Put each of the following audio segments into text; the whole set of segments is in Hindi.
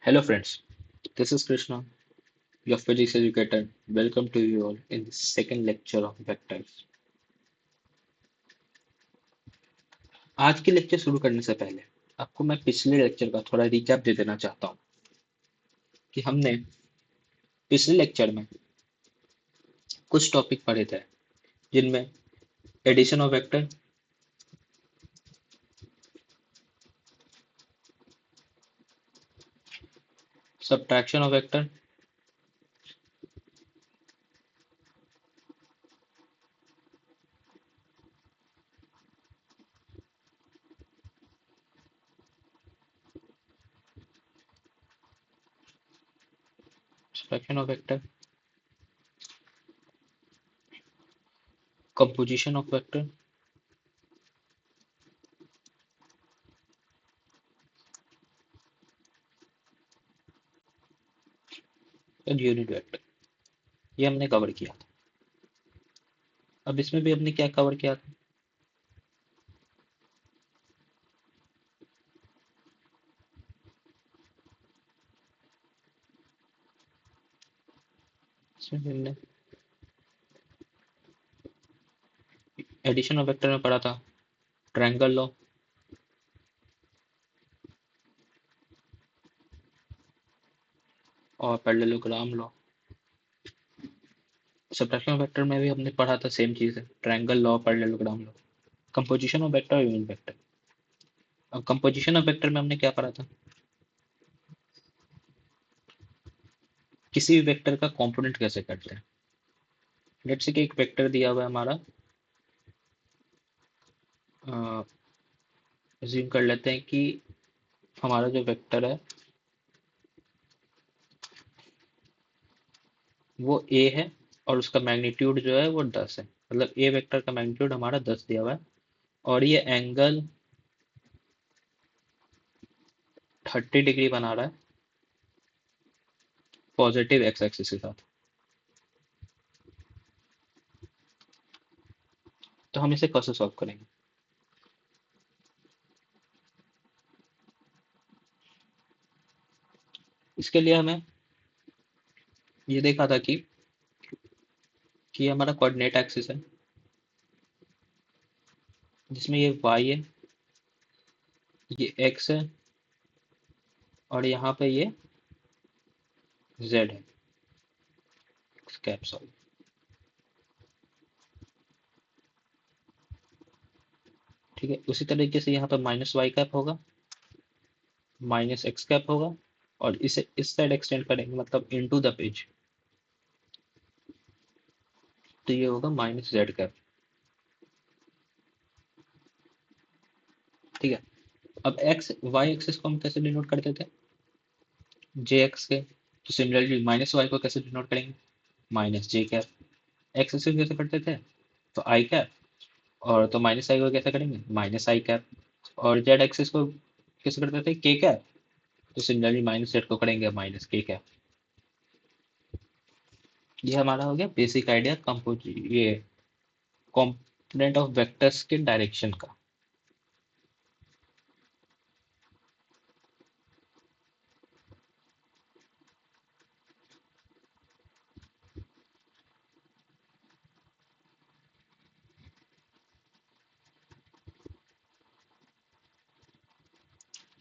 Hello friends, this is Krishna, your physics educator. Welcome to you all in the second lecture of vectors. आज के लेक्चर शुरू करने से पहले आपको मैं पिछले लेक्चर का थोड़ा रिकैप दे देना चाहता हूँ कि हमने पिछले लेक्चर में कुछ टॉपिक पढ़े थे जिनमें addition of vector, subtraction of vector, subtraction of vector, composition of vector और यूनिट वेक्टर। ये हमने कवर किया था। अब इसमें भी हमने क्या कवर किया था? इसमें भी हमने एडिशन ऑफ वेक्टर में पढ़ा था ट्रायंगल लॉ, और parallelogram law. Subtraction of vector में भी हमने पढ़ा था, सेम चीज है, triangle law, parallelogram law. Composition of vector और यूनिट वेक्टर। अब कंपोजिशन ऑफ वेक्टर में हमने क्या पढ़ा था? किसी भी वेक्टर का कंपोनेंट कैसे करते हैं। लेट्स से कि एक वेक्टर दिया हुआ है हमारा, अज्यूम कर लेते हैं कि हमारा जो वेक्टर है वो ए है और उसका मैग्नीट्यूड जो है वो 10 है। मतलब ए वेक्टर का मैग्नीट्यूड हमारा 10 दिया हुआ है और ये एंगल 30 डिग्री बना रहा है पॉजिटिव एक्स एक्सिस के साथ। तो हम इसे कैसे सॉल्व करेंगे? इसके लिए हमें ये देखा था कि ये हमारा कोऑर्डिनेट एक्सिस है जिसमें ये वाई है, ये एक्स है और यहाँ पे ये जेड है, कैप सॉरी। ठीक है, उसी तरीके से यहाँ पे माइनस वाई कैप होगा, माइनस एक्स कैप होगा और इसे इस साइड एक्सटेंड करेंगे मतलब इनटू द पेज, तो ये होगा माइनस जेड कैप। ठीक है, अब एक्स वाई एक्सिस को हम कैसे डिनोट करते थे? जे एक्स के। तो सिमिलरली माइनस वाई को कैसे डिनोट करेंगे? माइनस जे कैप। एक्स एक्सिस कैसे करते थे? तो आई कैप। और तो माइनस आई को कैसे करेंगे? माइनस आई कैप। और जेड एक्सिस को कैसे करते थे? के कैप। तो सिमिलरली माइनस जेड को करेंगे माइनस के कैप। ये हमारा हो गया बेसिक आइडिया कंपोज ये कंपोनेंट ऑफ वेक्टर्स के डायरेक्शन का।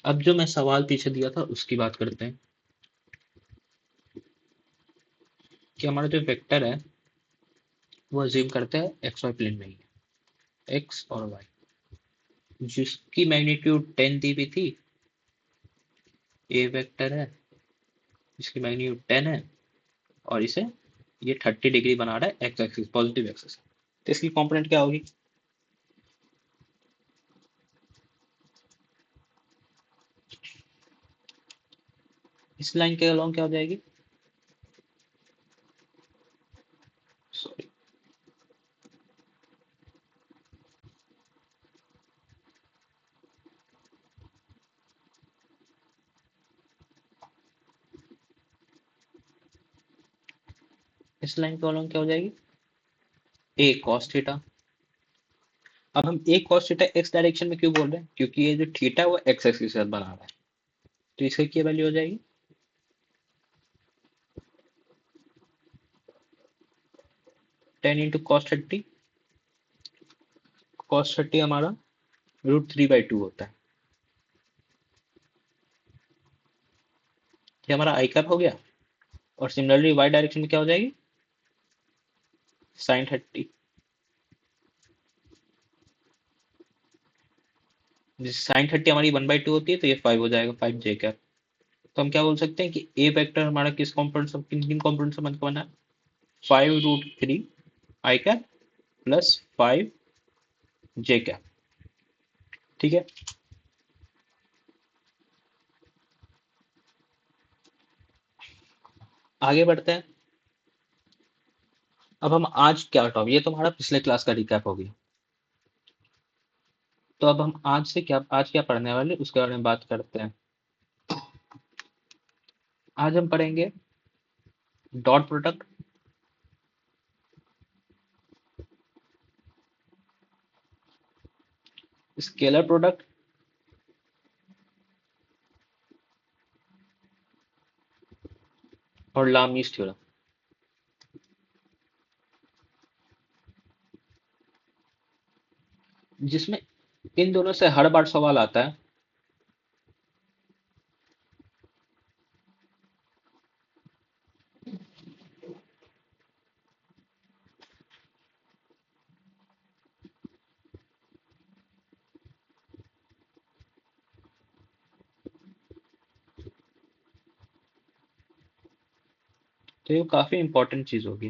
अब जो मैं सवाल पीछे दिया था उसकी बात करते हैं कि हमारा जो वेक्टर है वो अज्यूम करते हैं एक्स वाई प्लेन में ही है, एक्स और वाई, जिसकी मैग्नीट्यूड 10 दी हुई थी। ए वेक्टर है जिसकी मैग्नीट्यूड 10 है और इसे ये 30 डिग्री बना रहा है एक्स एक्सिस, पॉजिटिव एक्सिस। तो इसकी कंपोनेंट क्या होगी? इस लाइन के अलोंग क्या हो जाएगी? सॉरी, इस लाइन के अलोंग क्या हो जाएगी? ए कॉस थीटा। अब हम ए कॉस थीटा एक्स डायरेक्शन में क्यों बोल रहे हैं? क्योंकि ये जो थीटा है वो एक्स एक्सिस के साथ बना रहा है, तो इसकी क्या वैल्यू हो जाएगी? 10 इंटू cos 30। cos 30 हमारा √3/2 होता है। ये हमारा आई कैप हो गया। और सिमिलरली वाई डायरेक्शन में क्या हो जाएगी, sin 30। sin 30 हमारी 1/2 होती है, तो ये 5 हो जाएगा, 5 j कैप। तो हम क्या बोल सकते हैं कि ए वेक्टर हमारा किस कॉम्पोनेंट से, किन किन कॉम्पोनेंट से बना है, 5√3 आई कैप प्लस 5 j कैप। ठीक है। आगे बढ़ते हैं। अब हम आज क्या टॉपिक, ये तो हमारा पिछले क्लास का रिकैप हो गया। तो अब हम आज क्या पढ़ने वाले उसके बारे में बात करते हैं। आज हम पढ़ेंगे डॉट प्रोडक्ट, स्केलर प्रोडक्ट और लामीज थ्योरम। जिसमें इन दोनों से हर बार सवाल आता है। तो ये काफी इंपॉर्टेंट चीज होगी,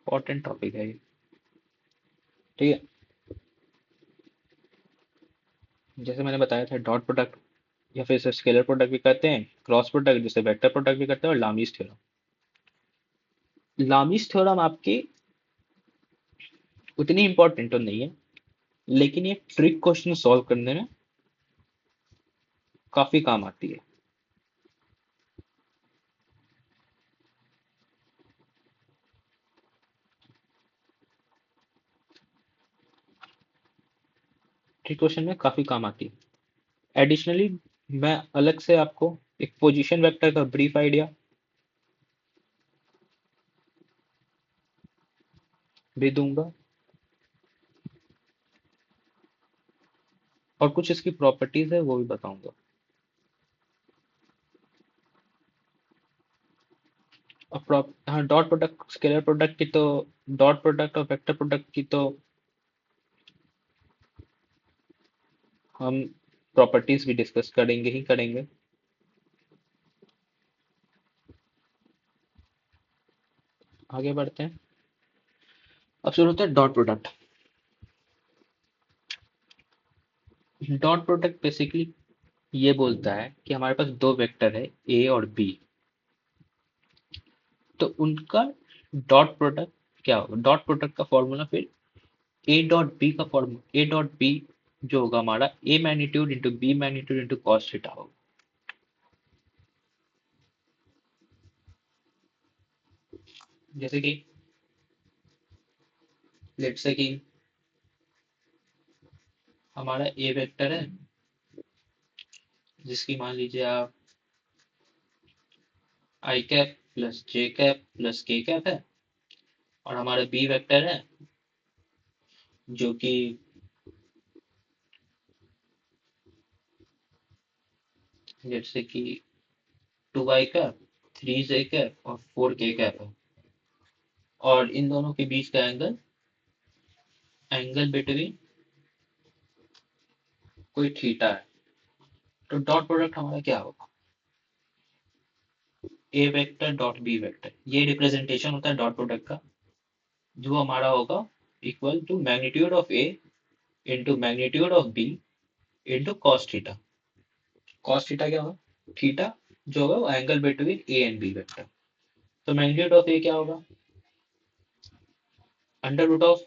इंपॉर्टेंट टॉपिक है ये। ठीक है। जैसे मैंने बताया था, डॉट प्रोडक्ट या फिर इसे स्केलर प्रोडक्ट भी कहते हैं, क्रॉस प्रोडक्ट जिसे वेक्टर प्रोडक्ट भी कहते हैं, और लामीज थ्योरम। लामीज थ्योरम आपकी उतनी इंपॉर्टेंट तो नहीं है, लेकिन ये ट्रिक क्वेश्चन सॉल्व करने में काफी काम आती है। ट्रिक क्वेश्चन में काफी काम आती है। एडिशनली मैं अलग से आपको एक पोजीशन वेक्टर का ब्रीफ आइडिया भी दूंगा, और कुछ इसकी प्रॉपर्टीज है वो भी बताऊंगा। हाँ, डॉट प्रोडक्ट स्केलर प्रोडक्ट की तो, डॉट प्रोडक्ट और वेक्टर प्रोडक्ट की तो हम प्रॉपर्टीज भी डिस्कस करेंगे ही करेंगे। आगे बढ़ते हैं। अब शुरू होता है dot product. Dot product basically ये बोलता है कि हमारे पास दो वेक्टर है ए और बी, तो उनका डॉट प्रोडक्ट क्या होगा। डॉट प्रोडक्ट का फॉर्मूला फिर ए डॉट बी जो होगा हमारा A magnitude into B magnitude into cos theta होगा। जैसे कि लेट्स से कि हमारा ए वेक्टर है, जिसकी मान लीजिए आप आई कैप प्लस जे कैप प्लस के कैप है, और हमारा बी वेक्टर है जो कि जैसे कि 2 आई कैप 3 जे कैप और 4 के कैप है, और इन दोनों के बीच का एंगल, एंगल बिटवीन कोई थीटा है। तो डॉट प्रोडक्ट हमारा क्या होगा, A vector dot B vector, ये रिप्रेजेंटेशन होता है डॉट प्रोडक्ट का, जो हमारा होगा equal to magnitude of A into magnitude of B into cos theta. Cos theta क्या होगा, थीटा जो होगा वो angle between A and B vector. तो मैग्नीट्यूड ऑफ ए क्या होगा, under root of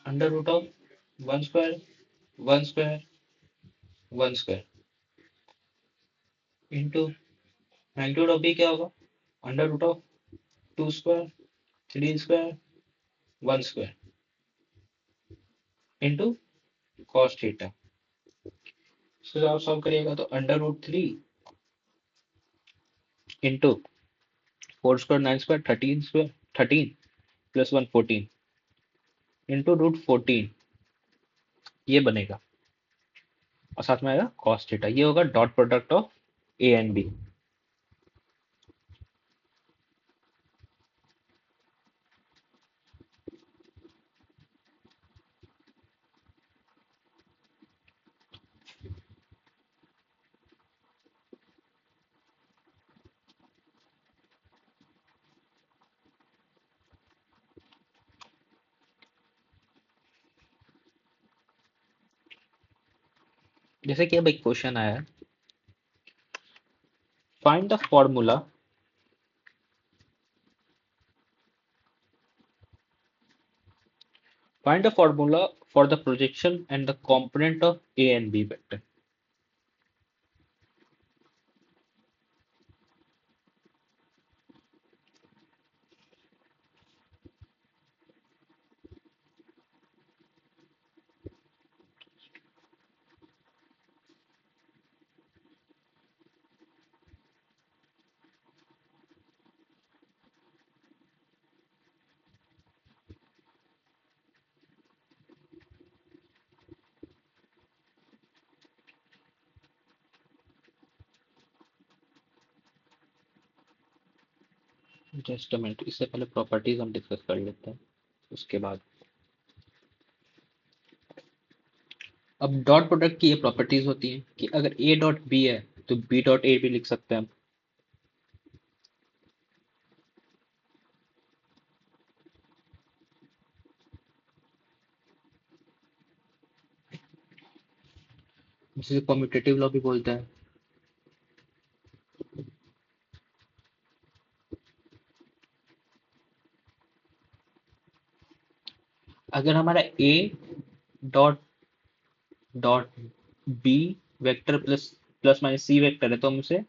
under root of 1 square 1 square 1 square into magnitude of B क्या होगा, under root of 2 square 3 square 1 square into cos theta. इसको आप सॉल्व करिएगा तो under root 3 into 4 square 9 square 13 square 13 plus 1 14 into root 14 ये बनेगा, और साथ में आएगा कॉस थीटा। ये होगा dot product of A and B. जैसे कि अब एक क्वेश्चन आया है, find the formula find the formula for the projection and the component of A and B vector। Just a minute, इससे पहले प्रॉपर्टीज हम डिस्कस कर लेते हैं उसके बाद। अब डॉट प्रोडक्ट की ये प्रॉपर्टीज होती हैं कि अगर ए डॉट बी है तो बी डॉट ए भी लिख सकते हैं हम। जिसे कम्यूटेटिव लॉ भी बोलते हैं। अगर हमारा A dot dot B vector plus plus minus C vector है तो हम उसे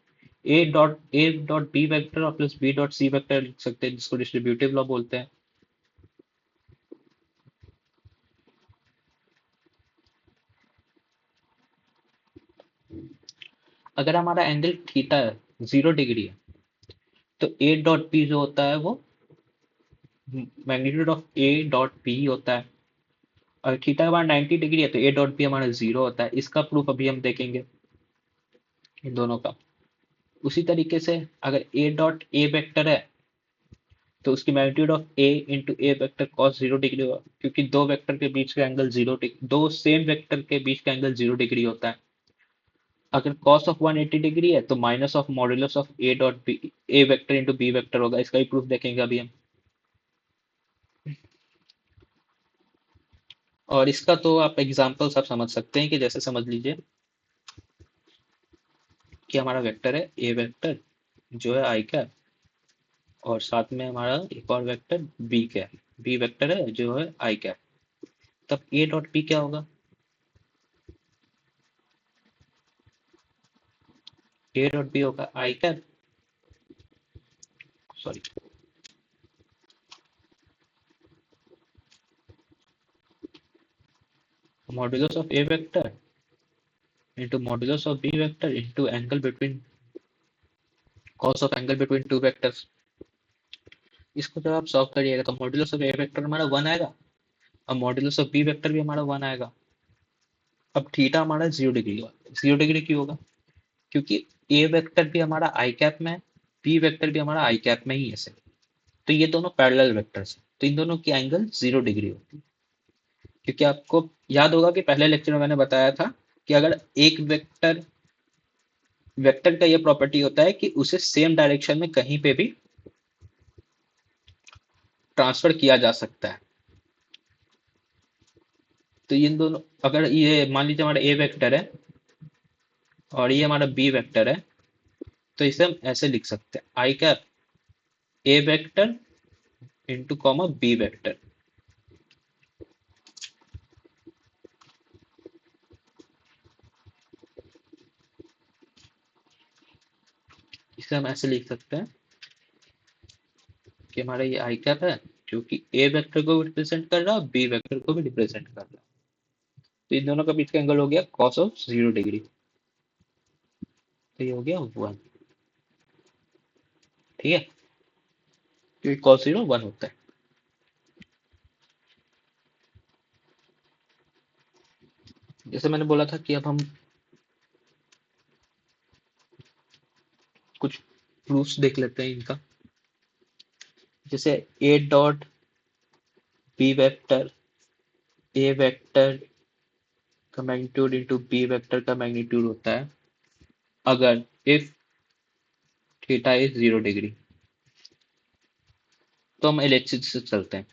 ए डॉट बी वेक्टर और plus B dot C vector लिख सकते हैं, जिसको डिस्ट्रीब्यूटिव लॉ बोलते हैं। अगर हमारा एंगल थीटा है 0 डिग्री है तो ए डॉट बी जो होता है वो magnitude of A dot B होता है। और थीटा हमारा 90 डिग्री है तो ए डॉट बी हमारा 0 होता है। इसका प्रूफ अभी हम देखेंगे इन दोनों का। उसी तरीके से अगर ए डॉट ए वेक्टर है तो उसकी magnitude of A into A vector cos 0 degree होगा, क्योंकि दो वेक्टर के बीच का एंगल 0 डिग्री, दो सेम वेक्टर के बीच का एंगल 0 डिग्री होता है। अगर कॉस ऑफ 180 डिग्री है तो minus of modulus of A dot B A vector into B vector होगा। इसका भी प्रूफ देखेंगे अभी हम। और इसका तो आप एग्जाम्पल सब समझ सकते हैं कि जैसे समझ लीजिए कि हमारा वेक्टर है ए वेक्टर जो है आई कैप, और साथ में हमारा एक और vector B cap B vector है जो है आई कैप। तब ए डॉट बी क्या होगा? ए डॉट बी होगा I cap, sorry, modulus of A vector into modulus of b vector into angle between cos of angle between two vectors। इसको जब आप सॉल्व करिएगा तो मॉड्यूलस ऑफ ए वेक्टर हमारा 1 आएगा और मॉड्यूलस ऑफ बी वेक्टर भी हमारा 1 आएगा। अब थीटा हमारा 0 डिग्री होगा। 0 डिग्री क्यों होगा? क्योंकि ए वेक्टर भी हमारा आई कैप में है, बी वेक्टर भी हमारा आई कैप में ही है से। तो ये दोनों पैरेलल वेक्टर्स हैं तो इन दोनों की एंगल 0 डिग्री होती है। क्योंकि आपको याद होगा कि पहले लेक्चर में मैंने बताया था कि अगर एक वेक्टर वेक्टर का ये प्रॉपर्टी होता है कि उसे सेम डायरेक्शन में कहीं पे भी ट्रांसफर किया जा सकता है। तो इन दोनों, अगर ये मान लीजिए हमारा ए वेक्टर है और ये हमारा बी वेक्टर है तो इसे हम ऐसे लिख सकते हैं I cap A vector into comma B vector. इसे हम ऐसे लिख सकते हैं कि हमारा ये आई कैप है, क्योंकि ए वेक्टर को भी रिप्रेजेंट कर रहा है, बी वेक्टर को भी रिप्रेजेंट कर रहा है। तो इन दोनों का बीच का एंगल हो गया कॉस ऑफ 0 डिग्री। तो ये हो गया 1। ठीक है, क्योंकि कॉस 0 1 होता है। जैसे मैंने बोला था कि अब हम कुछ प्रूफ्स देख लेते हैं इनका। जैसे A dot B vector A vector का मैग्नीट्यूड इंटू बी वेक्टर का मैग्नीट्यूड होता है अगर इफ थीटा इज 0 डिग्री। तो हम एलएचएस से चलते हैं।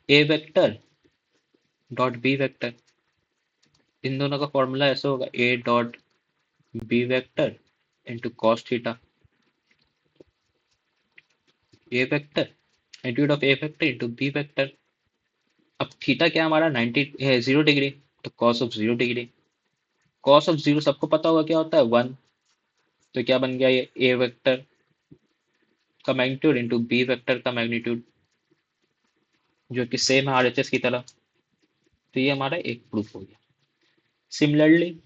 A vector dot B vector, इन दोनों का फॉर्मूला ऐसा होगा A dot B vector into cos theta. A vector magnitude of A vector into B vector. अब थीटा क्या हमारा 0 डिग्री, तो cos of 0 degree. Cos of 0 सबको पता होगा क्या होता है 1। तो क्या बन गया ये ए वेक्टर का मैग्नीट्यूड इंटू बी वेक्टर का मैग्नीट्यूड, जो कि सेम है आरएचएस की तरह। तो ये हमारा एक प्रूफ हो गया। Similarly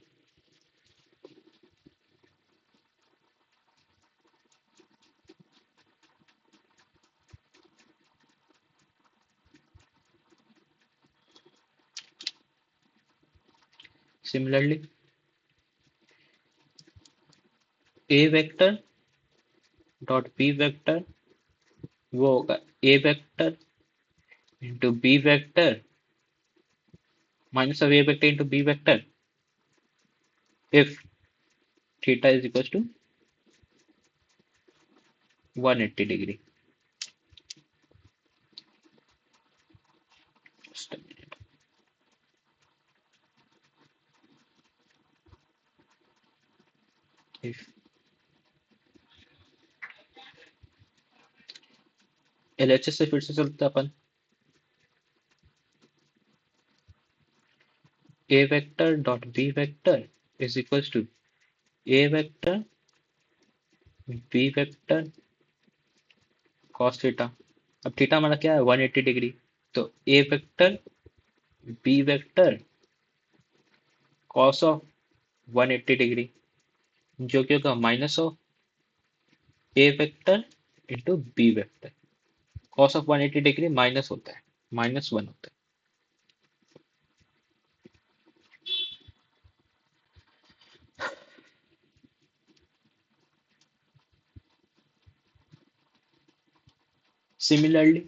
similarly A vector dot B vector वो होगा A vector into B vector minus of A vector into B vector if theta is equal to 180 degree. if LHS से फिर से चलते हैं अपन। A vector dot B vector is equal to A vector B vector cos theta. अब थीटा हमारा क्या है 180 डिग्री। तो ए vector B vector cos of 180 degree, जो कि होगा minus of A vector into B vector. Cos of 180 degree minus होता है, -1 होता है। Similarly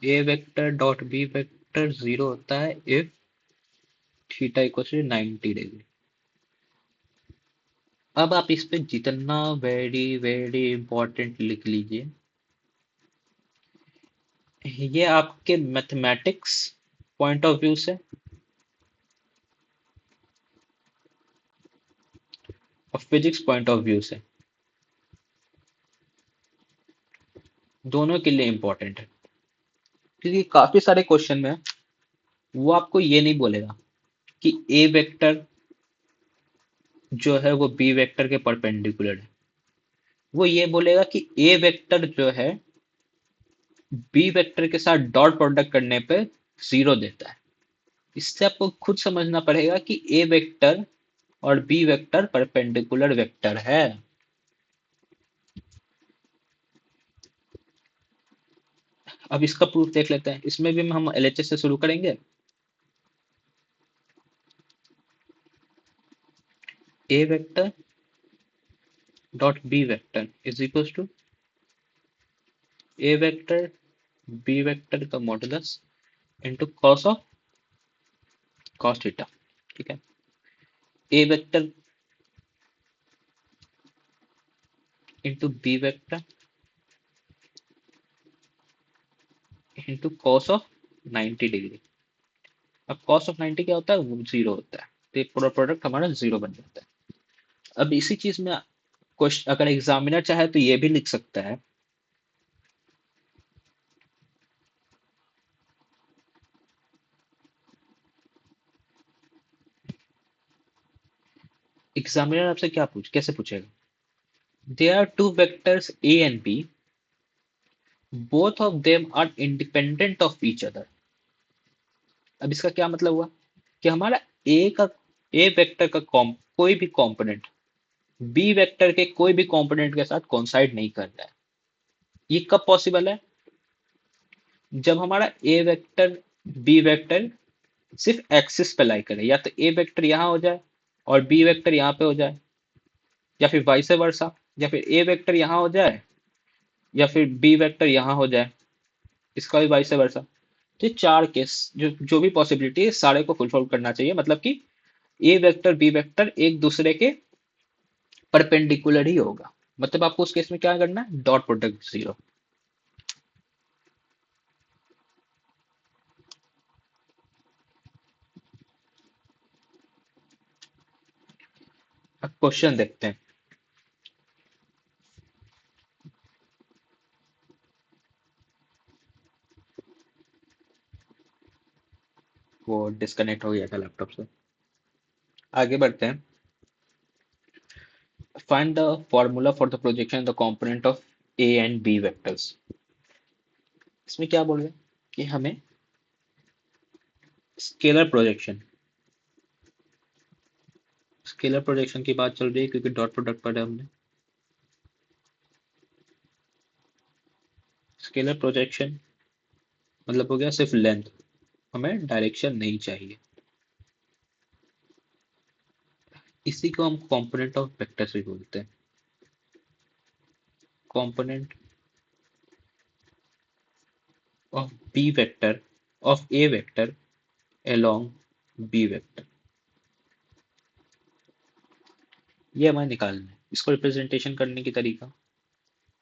A vector dot B vector 0 होता है if theta equal to 90 degree. अब आप इस पे जितना वेरी वेरी इंपॉर्टेंट लिख लीजिए, ये आपके मैथमेटिक्स पॉइंट ऑफ व्यू से और फिजिक्स पॉइंट ऑफ व्यू से दोनों के लिए इंपॉर्टेंट है। क्योंकि काफी सारे क्वेश्चन में वो आपको ये नहीं बोलेगा कि ए वेक्टर जो है वो बी वेक्टर के परपेंडिकुलर है। वो ये बोलेगा कि ए वेक्टर जो है बी वेक्टर के साथ डॉट प्रोडक्ट करने पे 0 देता है। इससे आपको खुद समझना पड़ेगा कि ए वेक्टर और बी वेक्टर परपेंडिकुलर वेक्टर है। अब इसका प्रूफ देख लेते हैं। इसमें भी हम एलएचएस से शुरू करेंगे। A vector dot B vector is equal to A vector B vector का modulus into cos of cos theta. ठीक है, A vector into B vector into cos of 90 degree. अब कॉस ऑफ 90 क्या होता है, वो 0 होता है। तो ये पूरा प्रोडक्ट हमारा 0 बन जाता है। अब इसी चीज में क्वेश्चन अगर एग्जामिनर चाहे तो ये भी लिख सकता है। एग्जामिनर आपसे क्या कैसे पूछेगा there are two vectors a and b, both of them are independent of each other. अब इसका क्या मतलब हुआ कि हमारा ए वेक्टर का कोई भी कंपोनेंट बी वेक्टर के कोई भी कंपोनेंट के साथ कोइंसाइड नहीं कर रहा है। ये कब पॉसिबल है? जब हमारा ए वेक्टर बी वेक्टर सिर्फ एक्सिस पे लाई करे, या तो ए वेक्टर यहाँ हो जाए और बी वेक्टर यहाँ पे हो जाए, या फिर वाइस वर्सा, या फिर ए वेक्टर यहाँ हो जाए या फिर बी वेक्टर यहाँ हो जाए, इसका भी वाइस वर्सा। तो ये चार केस जो जो भी पॉसिबिलिटी है सारे को फुलफिल करना चाहिए, मतलब कि ए वेक्टर बी वेक्टर एक दूसरे के परपेंडिकुलर ही होगा। मतलब आपको उस केस में क्या करना है, डॉट प्रोडक्ट जीरो। अब क्वेश्चन देखते हैं। वो डिस्कनेक्ट हो गया था लैपटॉप से। आगे बढ़ते हैं। Find the formula for the projection the component of A and B vectors. इसमें क्या बोल रहे हैं कि हमें स्केलर प्रोजेक्शन, स्केलर प्रोजेक्शन की बात चल रही है क्योंकि डॉट प्रोडक्ट पढ़ा है हमने। स्केलर प्रोजेक्शन मतलब हो गया सिर्फ लेंथ, हमें डायरेक्शन नहीं चाहिए। इसी को हम कंपोनेंट ऑफ वेक्टर से बोलते हैं। Component of B vector of A vector along B vector, ये हमें निकालना है। इसको रिप्रेजेंटेशन करने की तरीका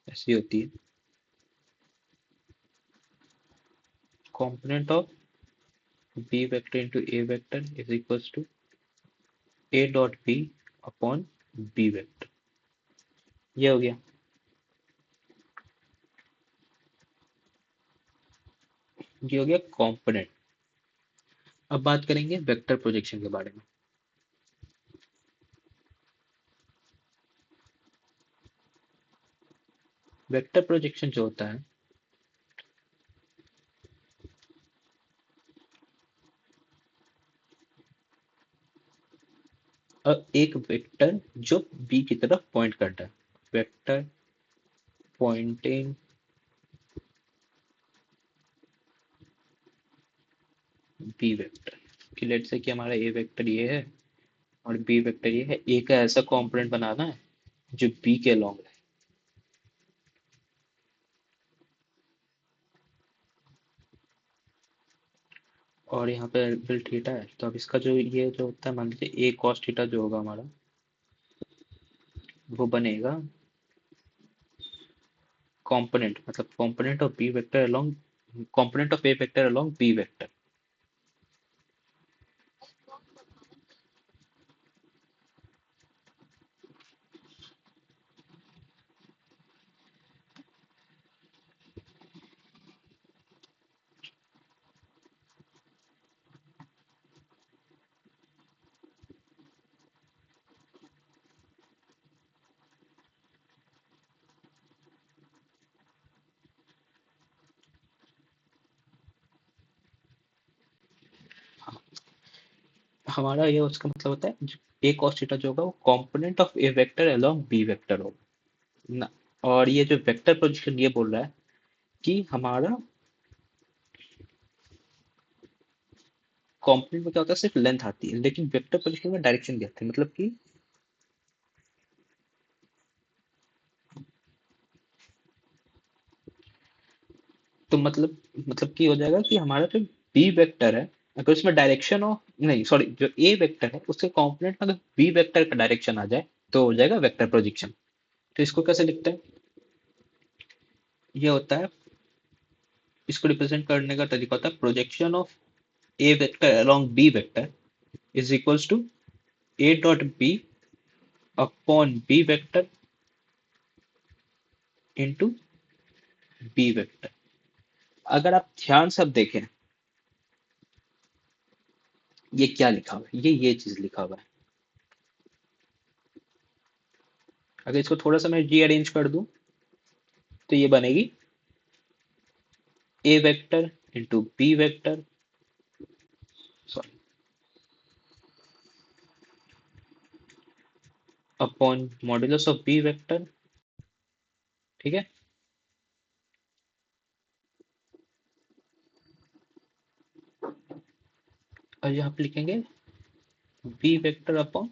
ऐसी होती है। Component of B vector into A vector is equals to A dot B upon B vector. ये हो गया। ये हो गया कंपोनेंट। अब बात करेंगे वेक्टर प्रोजेक्शन के बारे में। वेक्टर प्रोजेक्शन जो होता है, एक वेक्टर जो बी की तरफ पॉइंट करता है, वेक्टर पॉइंटिंग बी वेक्टर। कि लेट से कि हमारा ए वेक्टर ये है और बी वेक्टर ये है, ए का ऐसा कंपोनेंट बनाना है जो बी के अलॉन्ग है। और यहाँ पे एंगल थीटा है, तो अब इसका जो ये जो होता है, मान लीजिए ए कॉस थीटा जो होगा हमारा, वो बनेगा कंपोनेंट, मतलब component of B vector along, component of A vector along B vector. हमारा ये उसका मतलब होता है ए कॉस थीटा जो होगा वो component of A vector along B vector होगा ना। और ये जो वेक्टर प्रोजेक्शन ये बोल रहा है कि हमारा कंपोनेंट में क्या होता है, सिर्फ लेंथ आती है, लेकिन वेक्टर प्रोजेक्शन में डायरेक्शन भी आती है। मतलब कि तो मतलब की हो जाएगा कि हमारा जो बी वेक्टर है, अगर उसमें डायरेक्शन हो, नहीं सॉरी, जो ए वेक्टर है उसके कंपोनेंट में अगर बी वेक्टर का डायरेक्शन आ जाए तो हो जाएगा वेक्टर प्रोजेक्शन। तो इसको कैसे लिखते हैं? ये होता है, इसको रिप्रेजेंट करने का तरीका होता है projection of A vector along B vector is equals to A dot B upon B vector into B vector. अगर आप ध्यान से अब देखें, ये क्या लिखा हुआ है, ये चीज लिखा हुआ है। अगर इसको थोड़ा सा मैं रीअरेंज कर दूं तो ये बनेगी A vector into B vector, sorry, upon modulus of B vector. ठीक है, और यहाँ पे लिखेंगे B vector upon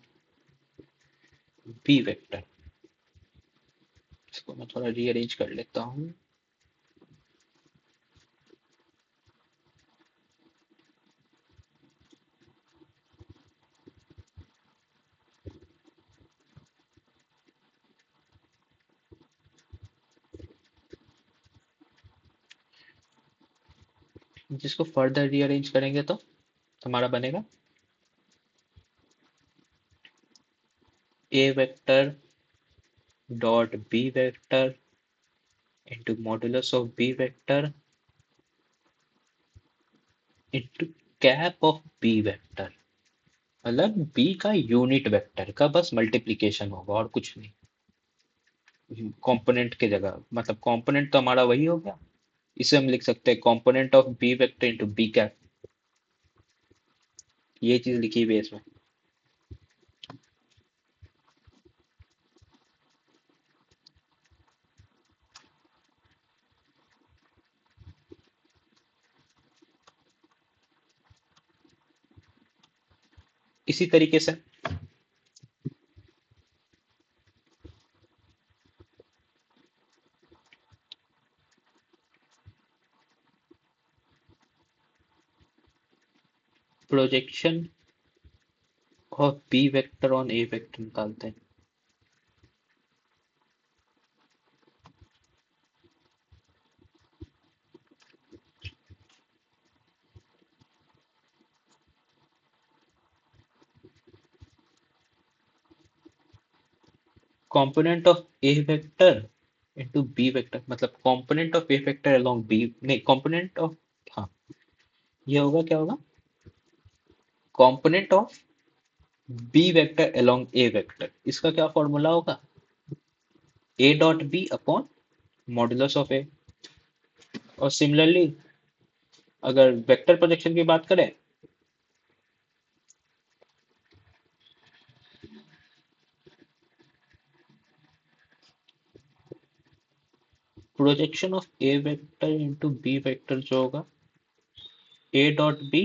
B vector. इसको मैं थोड़ा रीअरेंज कर लेता हूँ। जिसको फर्दर रीअरेंज करेंगे तो हमारा बनेगा A vector dot B vector into modulus of B vector into cap of B vector. मतलब बी का यूनिट वेक्टर का बस मल्टीप्लीकेशन होगा और कुछ नहीं, कंपोनेंट के जगह। मतलब कंपोनेंट तो हमारा वही हो गया, इसे हम लिख सकते हैं component of B vector into B cap. ये चीज लिखी हुई है इसमें। इसी तरीके से projection of B vector on A vector निकालते हैं। Component of A vector into B vector, मतलब component of A vector along B, नहीं कंपोनेंट ऑफ, हाँ, ये होगा, क्या होगा, component of B vector along A vector. इसका क्या फॉर्मूला होगा, A dot B upon modulus of A. और सिमिलरली अगर वेक्टर प्रोजेक्शन की बात करें, projection of A vector into B vector जो होगा A dot B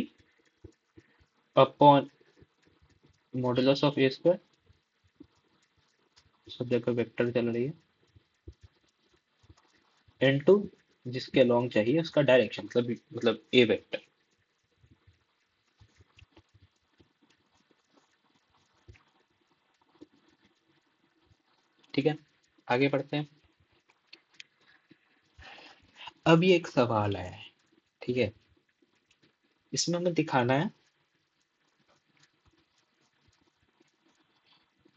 upon modulus of A square, सब जगह वेक्टर चल रही है, इनटू जिसके अलोंग चाहिए उसका डायरेक्शन, मतलब ए वेक्टर। ठीक है, आगे बढ़ते हैं। अब ये एक सवाल है, ठीक है, इसमें हमें दिखाना है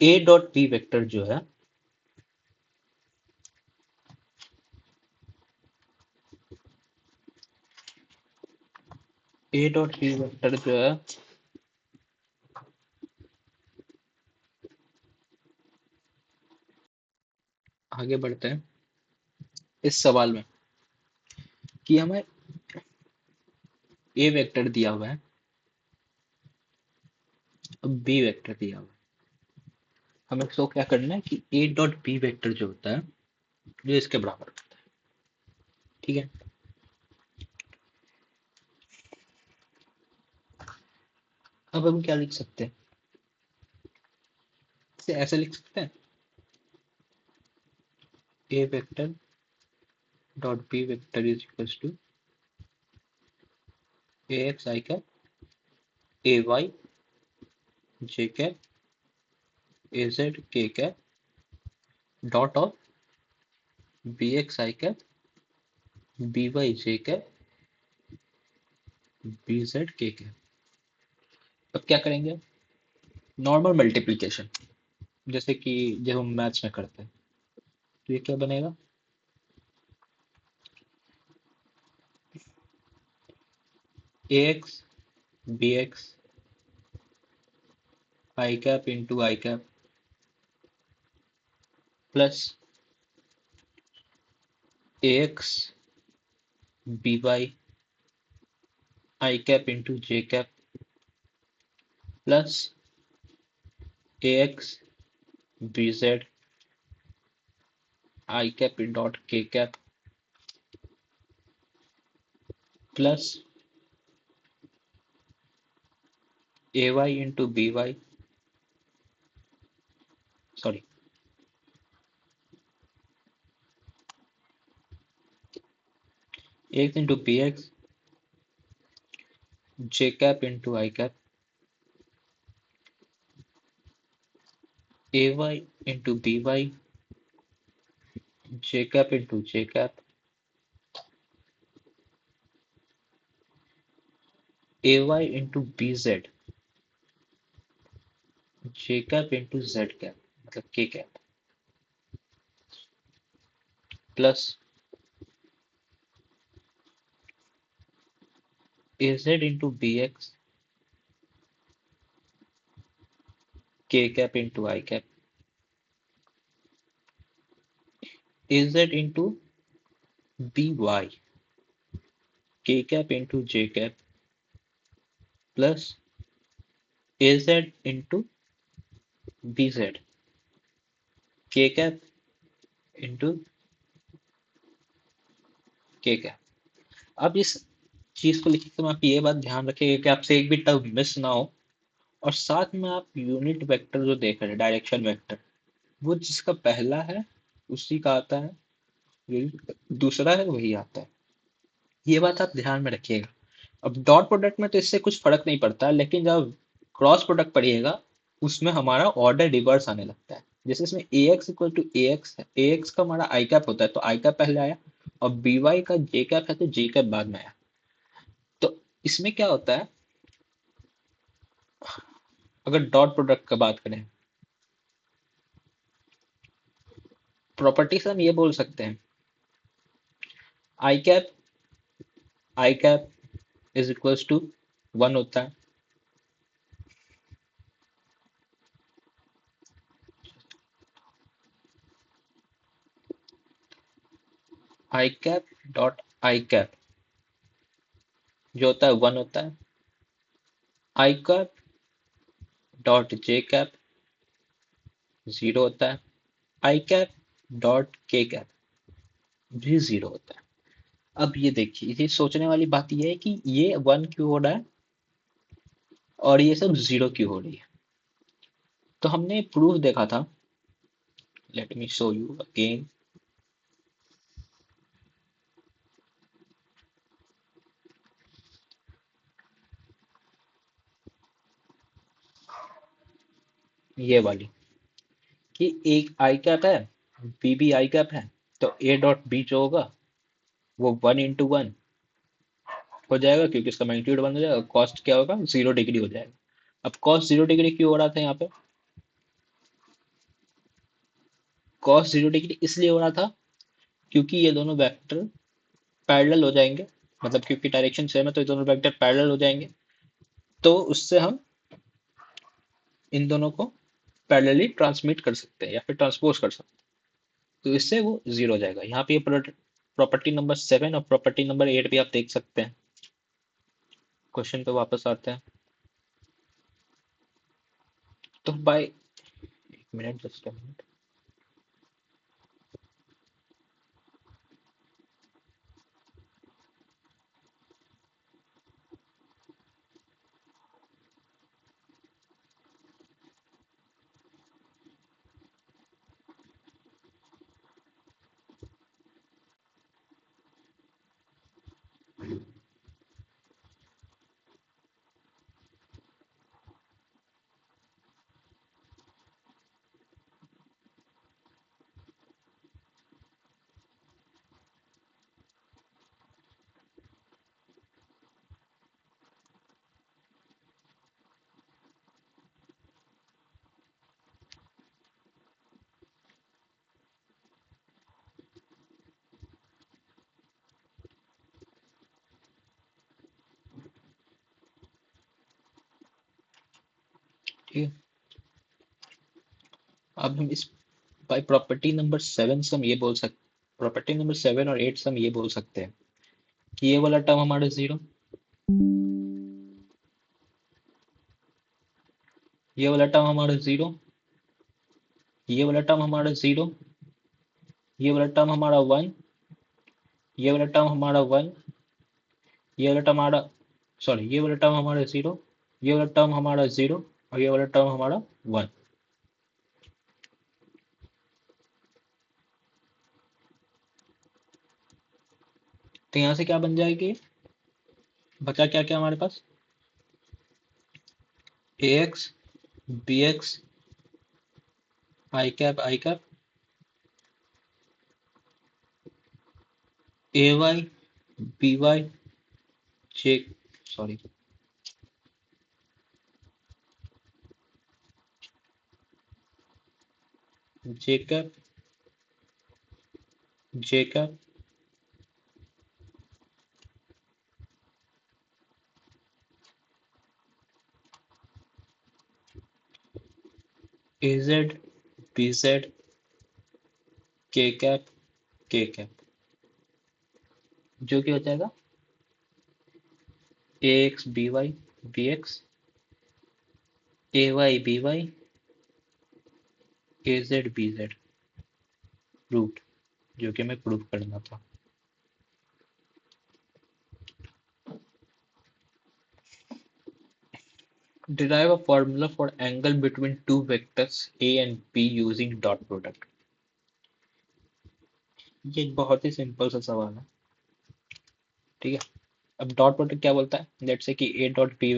ए डॉट बी वेक्टर जो है, ए डॉट बी वेक्टर जो है, आगे बढ़ते हैं इस सवाल में, कि हमें ए वेक्टर दिया हुआ है, अब बी वेक्टर दिया हुआ है। हमें तो क्या करना है कि ए डॉट बी वेक्टर जो होता है जो इसके बराबर होता है। ठीक है, अब हम क्या लिख सकते हैं, इसे ऐसे लिख सकते हैं, A vector dot B vector is equal to A x I cap A Y J cap A Z के cap dot of B x I cap B Y J cap B Z के कैप। अब क्या करेंगे, नॉर्मल मल्टीप्लीकेशन, जैसे कि जब हम मैथ्स में करते हैं। तो ये क्या बनेगा, A X B x I cap into I cap plus ax by I cap into j cap plus ax bz I cap dot k cap plus ay into by, sorry, ax into bx j cap into I cap ay into by j cap into j cap ay into bz j cap into z cap मतलब k cap plus az into bx k cap into I cap az into by k cap into j cap plus az into bz k cap into k cap। अब इस चीज को लिखते समय आप ये बात ध्यान रखिएगा कि आपसे एक भी टर्म मिस ना हो, और साथ में आप यूनिट वेक्टर जो देख रहे हैं डायरेक्शन वेक्टर, वो जिसका पहला है उसी का आता है, जो दूसरा है वही आता है। ये बात आप ध्यान में रखिएगा। अब डॉट प्रोडक्ट में तो इससे कुछ फर्क नहीं पड़ता, लेकिन जब क्रॉस प्रोडक्ट पढ़िएगा उसमें हमारा ऑर्डर रिवर्स आने लगता है। जैसे इसमें A X equal to A X है, ए एक्स का हमारा आई कैप होता है तो आई कैप पहले आया, और बी वाई का जे कैप है तो जे कैप बाद में आया। तो इसमें क्या होता है, अगर डॉट प्रोडक्ट का बात करें, प्रॉपर्टी से हम ये बोल सकते हैं I cap is equals to one होता है, I cap dot I cap जो होता है वन होता है, I cap dot J cap zero होता है, I cap dot K cap भी जीरो होता है। अब ये देखिए, ये सोचने वाली बात ये है कि ये वन क्यों हो रहा है और ये सब जीरो क्यों हो रही है। तो हमने प्रूफ देखा था, let me show you again. ये वाली कि एक आई कैप है, बी भी आई कैप है, तो ए डॉट बी जो होगा वो वन इंटू वन हो जाएगा, क्योंकि इसका मैग्नीट्यूड वन हो जाएगा, कॉस्ट क्या होगा, 0 डिग्री हो जाएगा। अब कॉस्ट 0 डिग्री क्यों हो रहा था यहाँ पे, कॉस्ट 0 डिग्री इसलिए हो रहा था क्योंकि ये दोनों वेक्टर पैरेलल हो जाएंगे, मतलब क्योंकि डायरेक्शन सेम है तो ये दोनों वेक्टर पैरेलल हो जाएंगे, तो उससे हम इन दोनों को पैरेलली ट्रांसमिट कर सकते हैं या फिर ट्रांसपोज कर सकते हैं, तो इससे वो जीरो हो जाएगा। यहाँ पे ये प्रॉपर्टी नंबर 7 और प्रॉपर्टी नंबर 8 भी आप देख सकते हैं। क्वेश्चन पे वापस आते हैं। तो बाय, एक मिनट, जस्ट अ मिनट। ठीक है, अब हम इस भाई प्रॉपर्टी नंबर 7 से हम ये बोल सकते, प्रॉपर्टी नंबर 7 और 8 से हम ये बोल सकते हैं कि ये वाला टर्म हमारा जीरो, ये वाला टर्म हमारा जीरो, ये वाला टर्म हमारा जीरो, ये वाला टर्म हमारा वन, ये वाला टर्म हमारा वन, ये वाला टर्म हमारा, सॉरी ये वाला टर्म हमारा जीरो, ये वाला टर्म हमारा जीरो, और ये वाला टर्म हमारा वन। तो यहाँ से क्या बन जाएगी, बचा क्या क्या हमारे पास, A X B x I cap A Y B Y J, sorry J cap J cap A Z B Z के कैप, जो कि हो जाएगा A X B X A Y B Y A Z B Z root, जो कि हमें प्रूव करना था। Derive a formula for angle between two vectors A and B using dot product। ये एक बहुत ही सिंपल सा सवाल है, ठीक है। अब डॉट प्रोडक्ट क्या बोलता है, लेट्स से कि ए डॉट बी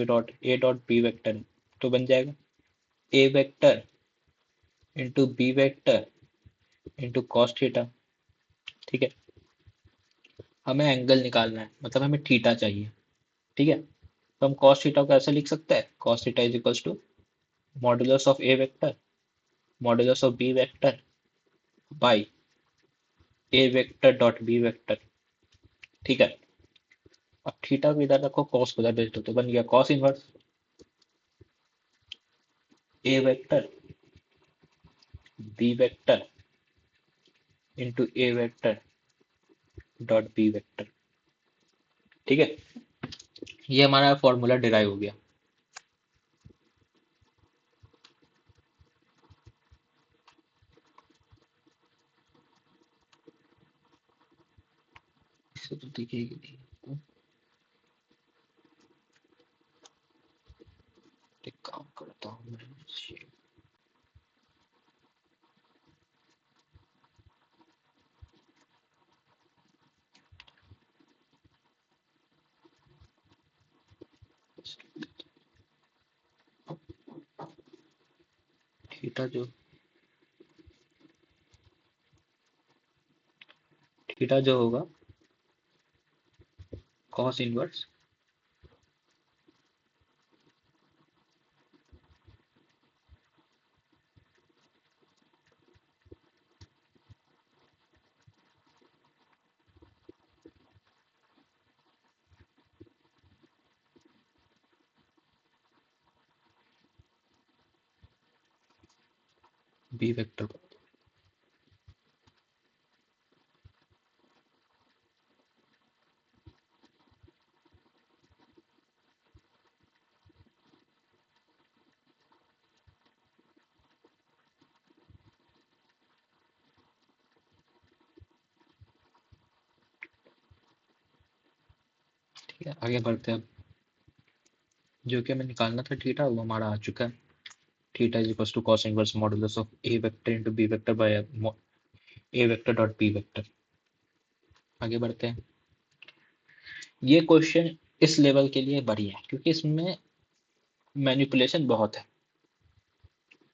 वेक्टर है, तो बन जाएगा A vector into B vector into cos theta, ठीक है। हमें एंगल निकालना है, मतलब हमें थीटा चाहिए, ठीक है। तो हम कॉस थीटा को ऐसे लिख सकते हैं, cos theta is equals to modulus of A vector modulus of B vector by A vector dot B vector, ठीक है। अब थीटा को इधर रखो, कॉस को उधर भेज दो, तो बन गया cos inverse A vector B vector into A vector dot B vector, ठीक है। ये हमारा फॉर्मूला डिराइव हो गया। इससे तो दिखेगी नहीं, एक काम करता हूँ मैं, थीटा जो थीटा जो होगा कॉस इनवर्स बी वेक्टर, ठीक है। आगे बढ़ते हैं, जो कि हमें निकालना था थीटा, वो हमारा आ चुका है। Theta is equals to cos inverse modulus of A vector into B vector by A vector dot B vector. आगे बढ़ते हैं। ये क्वेश्चन इस लेवल के लिए बढ़िया है क्योंकि इसमें मैनिपुलेशन बहुत है,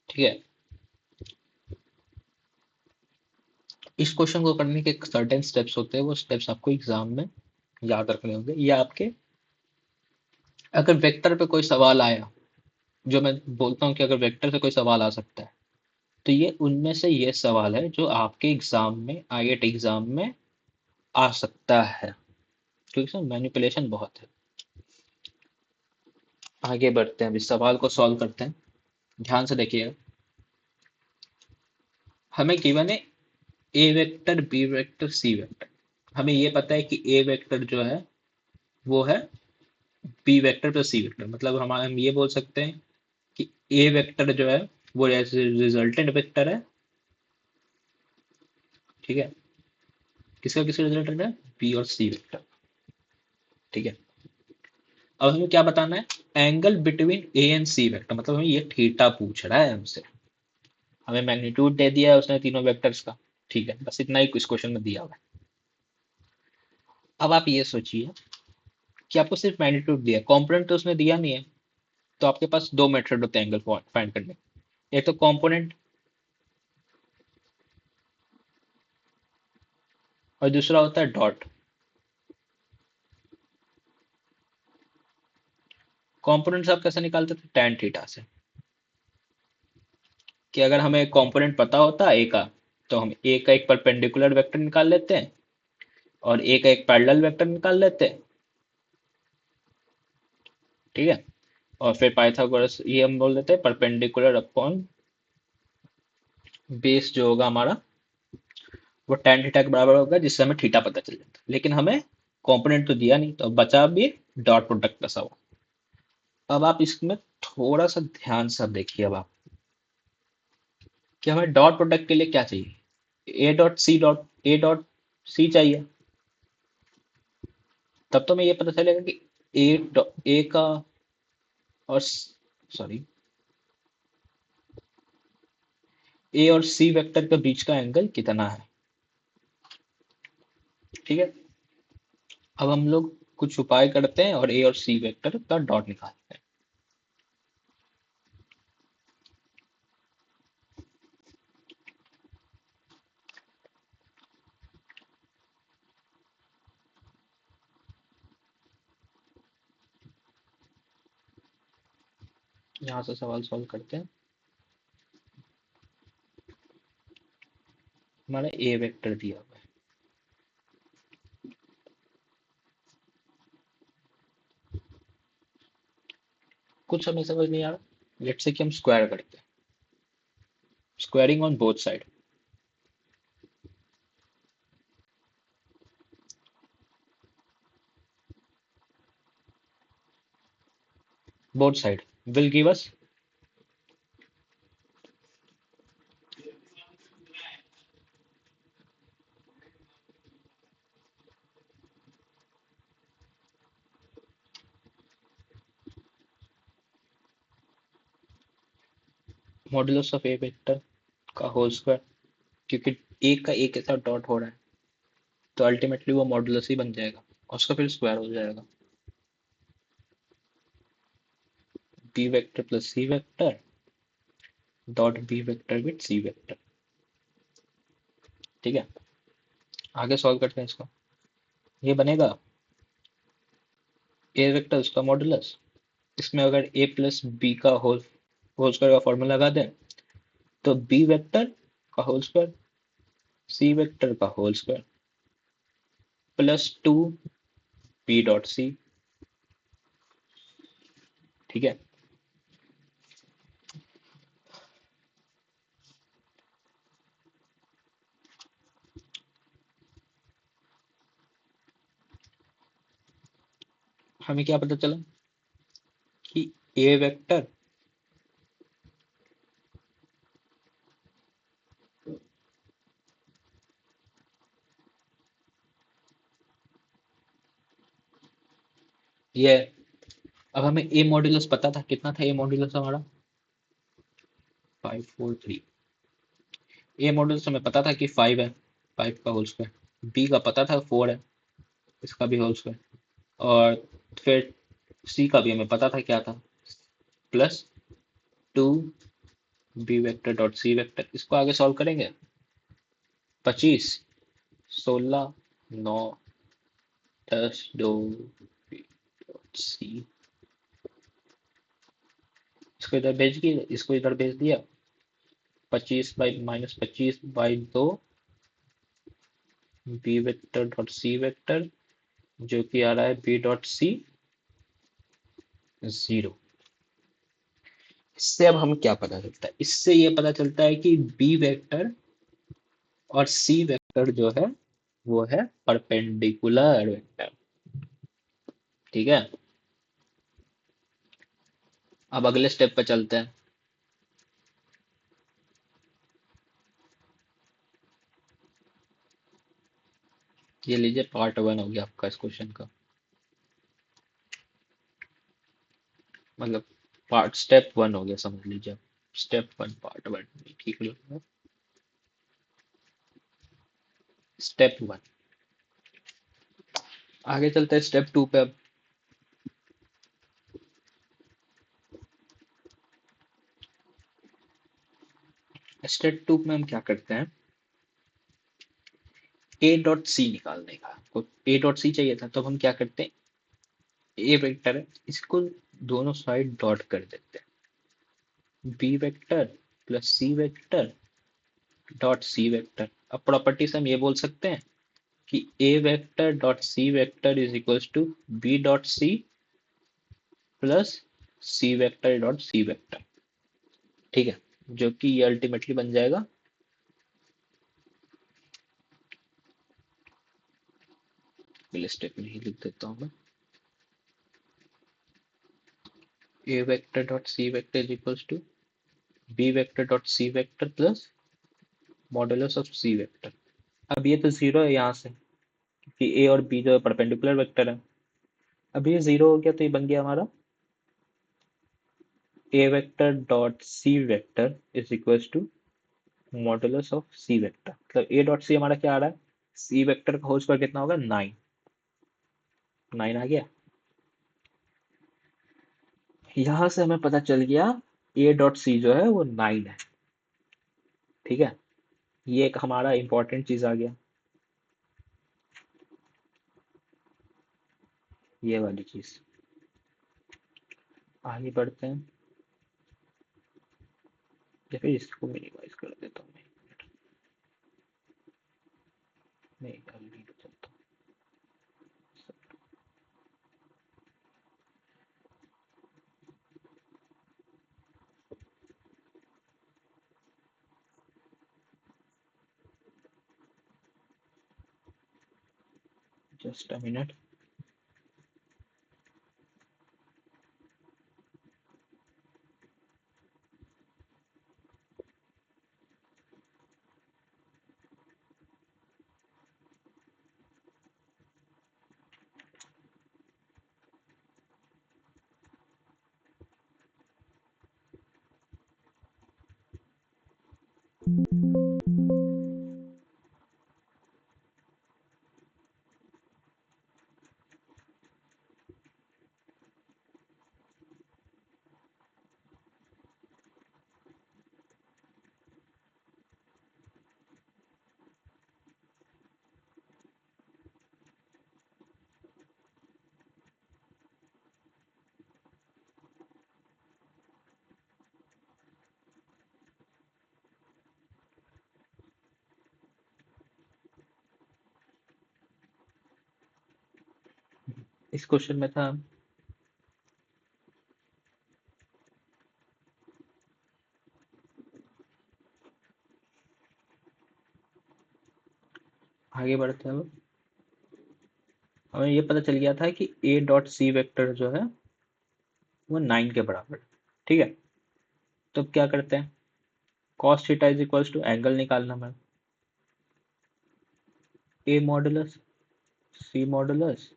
ठीक है। इस क्वेश्चन को करने के सर्टेन स्टेप्स होते हैं, वो स्टेप्स आपको एग्जाम में याद रखने होंगे। ये आपके, अगर वेक्टर पे कोई सवाल आया, जो मैं बोलता हूँ कि अगर वेक्टर से कोई सवाल आ सकता है, तो ये उनमें से ये सवाल है जो आपके एग्जाम में, आईआईटी एग्जाम में आ सकता है, क्योंकि इसमें मैनिपुलेशन बहुत है। आगे बढ़ते हैं, अभी सवाल को सॉल्व करते हैं, ध्यान से देखिएगा। हमें गिवन है A vector, B vector, C vector. हमें ये पता है कि ए वेक्टर जो है वो है B vector plus C vector, मतलब हम ये बोल सकते हैं कि ए वेक्टर जो है वो रिजल्टेंट वेक्टर है। ठीक है, किसका किसका रिजल्टेंट है, बी और सी वेक्टर। ठीक है, अब हमें क्या बताना है, angle between A and C vector, मतलब हमें ये थीटा पूछ रहा है हमसे। हमें मैग्नीट्यूड दे दिया है उसने तीनों वेक्टर्स का। ठीक है, बस इतना ही इस क्वेश्चन में दिया हुआ है। अब आप ये सोचिए कि आपको सिर्फ मैग्नीट्यूड दिया, कंपोनेंट तो उसने दिया नहीं है। तो आपके पास दो मेथड होते हैं एंगल फाइंड करने के। एक तो कंपोनेंट और दूसरा होता है डॉट। कंपोनेंट्स आप कैसे निकालते थे, tan थीटा से। कि अगर हमें कंपोनेंट पता होता ए का, तो हम ए का एक परपेंडिकुलर वेक्टर निकाल लेते हैं और ए का एक पैरेलल वेक्टर निकाल लेते हैं। ठीक है, और फिर पाइथागोरस ये हम बोल देते हैं परपेंडिकुलर अपॉन बेस जो होगा हमारा वो tan थीटा के बराबर होगा, जिससे हमें थीटा पता चल जाता है। लेकिन हमें कंपोनेंट तो दिया नहीं, तो अब बचा भी डॉट प्रोडक्ट बसा हुआ। अब आप इसमें थोड़ा सा ध्यान से देखिए। अब आप कि हमें डॉट प्रोडक्ट के लिए क्या चाहिए, ए डॉट सी चाहिए। तब तो हमें ये पता चलेगा कि ए का और सॉरी ए और सी वेक्टर के बीच का एंगल कितना है। ठीक है, अब हम लोग कुछ उपाय करते हैं और ए और सी वेक्टर का डॉट निकालते हैं। यहाँ से सवाल सॉल्व करते हैं। हमारा ए वेक्टर दिया हुआ है, कुछ हमें समझ नहीं आ रहा। लेट्स से कि हम स्क्वायर करते हैं, squaring on both side. Both side will give us modulus of A vector का होल स्क्वायर, क्योंकि ए का ए के साथ डॉट हो रहा है, तो अल्टीमेटली वो मॉडुलस ही बन जाएगा और उसका फिर स्क्वायर हो जाएगा। B vector plus C vector dot B vector with C vector. ठीक है, आगे सॉल्व करते हैं इसको। ये बनेगा ए वेक्टर उसका मॉडुलस, इसमें अगर ए प्लस बी का होल स्क्वायर का फॉर्मूला लगा दें तो बी वेक्टर का होल स्क्वायर सी वेक्टर का whole square plus two B dot C. ठीक है, हमें क्या पता चला कि ए वेक्टर ये है। अब हमें ए मॉड्यूलस पता था, कितना था ए मॉड्यूलस हमारा, 543। ए मॉड्यूलस हमें पता था कि 5 है, 5 का होल स्क्वायर। बी का पता था 4 है, इसका भी होल स्क्वायर। और फिर सी का भी हमें पता था क्या था, plus two B vector dot C vector. इसको आगे सॉल्व करेंगे। 25, 16, 9, 10, 2 बी डॉट सी। इसको इधर भेज दिया, इसको इधर भेज दिया। 25/-25/2 B vector dot C vector, जो कि आ रहा है बी डॉट सी 0। इससे अब हम क्या पता चलता है, इससे ये पता चलता है कि बी वेक्टर और सी वेक्टर जो है वो है परपेंडिकुलर वेक्टर। ठीक है, अब अगले स्टेप पे चलते हैं। ये लीजिए पार्ट वन हो गया आपका इस क्वेश्चन का, मतलब पार्ट स्टेप वन हो गया समझ लीजिए आप। स्टेप वन पार्ट वन, ठीक है। स्टेप वन, आगे चलते हैं स्टेप टू पे। अब स्टेप टू में हम क्या करते हैं, ए डॉट सी निकालने का। तो ए डॉट सी चाहिए था, तो हम क्या करते हैं, ए वेक्टर है इसको दोनों साइड डॉट कर देते हैं, B vector plus C vector dot C vector. अब प्रॉपर्टी से हम ये बोल सकते हैं कि A vector dot C vector is equals to B dot C plus C vector dot C vector. ठीक है, जो कि ये अल्टीमेटली बन जाएगा पहले स्टेप में ही लिख देता हूँ मैं, A vector dot C vector is equals to B vector dot C vector plus modulus of C vector. अब ये तो जीरो है यहाँ से, कि ए और बी जो है परपेंडिकुलर वेक्टर है। अब ये जीरो हो गया तो ये बन गया हमारा A vector dot C vector is equals to modulus of C vector. मतलब ए डॉट सी हमारा क्या आ रहा है, सी वेक्टर का होल स्क्वायर कितना होगा, 9। 9 आ गया। यहां से हमें पता चल गया ए डॉट सी जो है वो 9 है। ठीक है, ये एक हमारा इंपॉर्टेंट चीज आ गया, ये वाली चीज। आगे बढ़ते हैं, या फिर इसको मिनिमाइज कर देता हूँ मैं। नहीं, अभी नहीं चलता। Just a minute. इस क्वेश्चन में था, आगे बढ़ते हैं। हमें ये पता चल गया था कि ए डॉट सी वेक्टर जो है वो 9 के बराबर है। ठीक है, तो अब क्या करते हैं, cos theta is equals to angle निकालना है, A modulus C modulus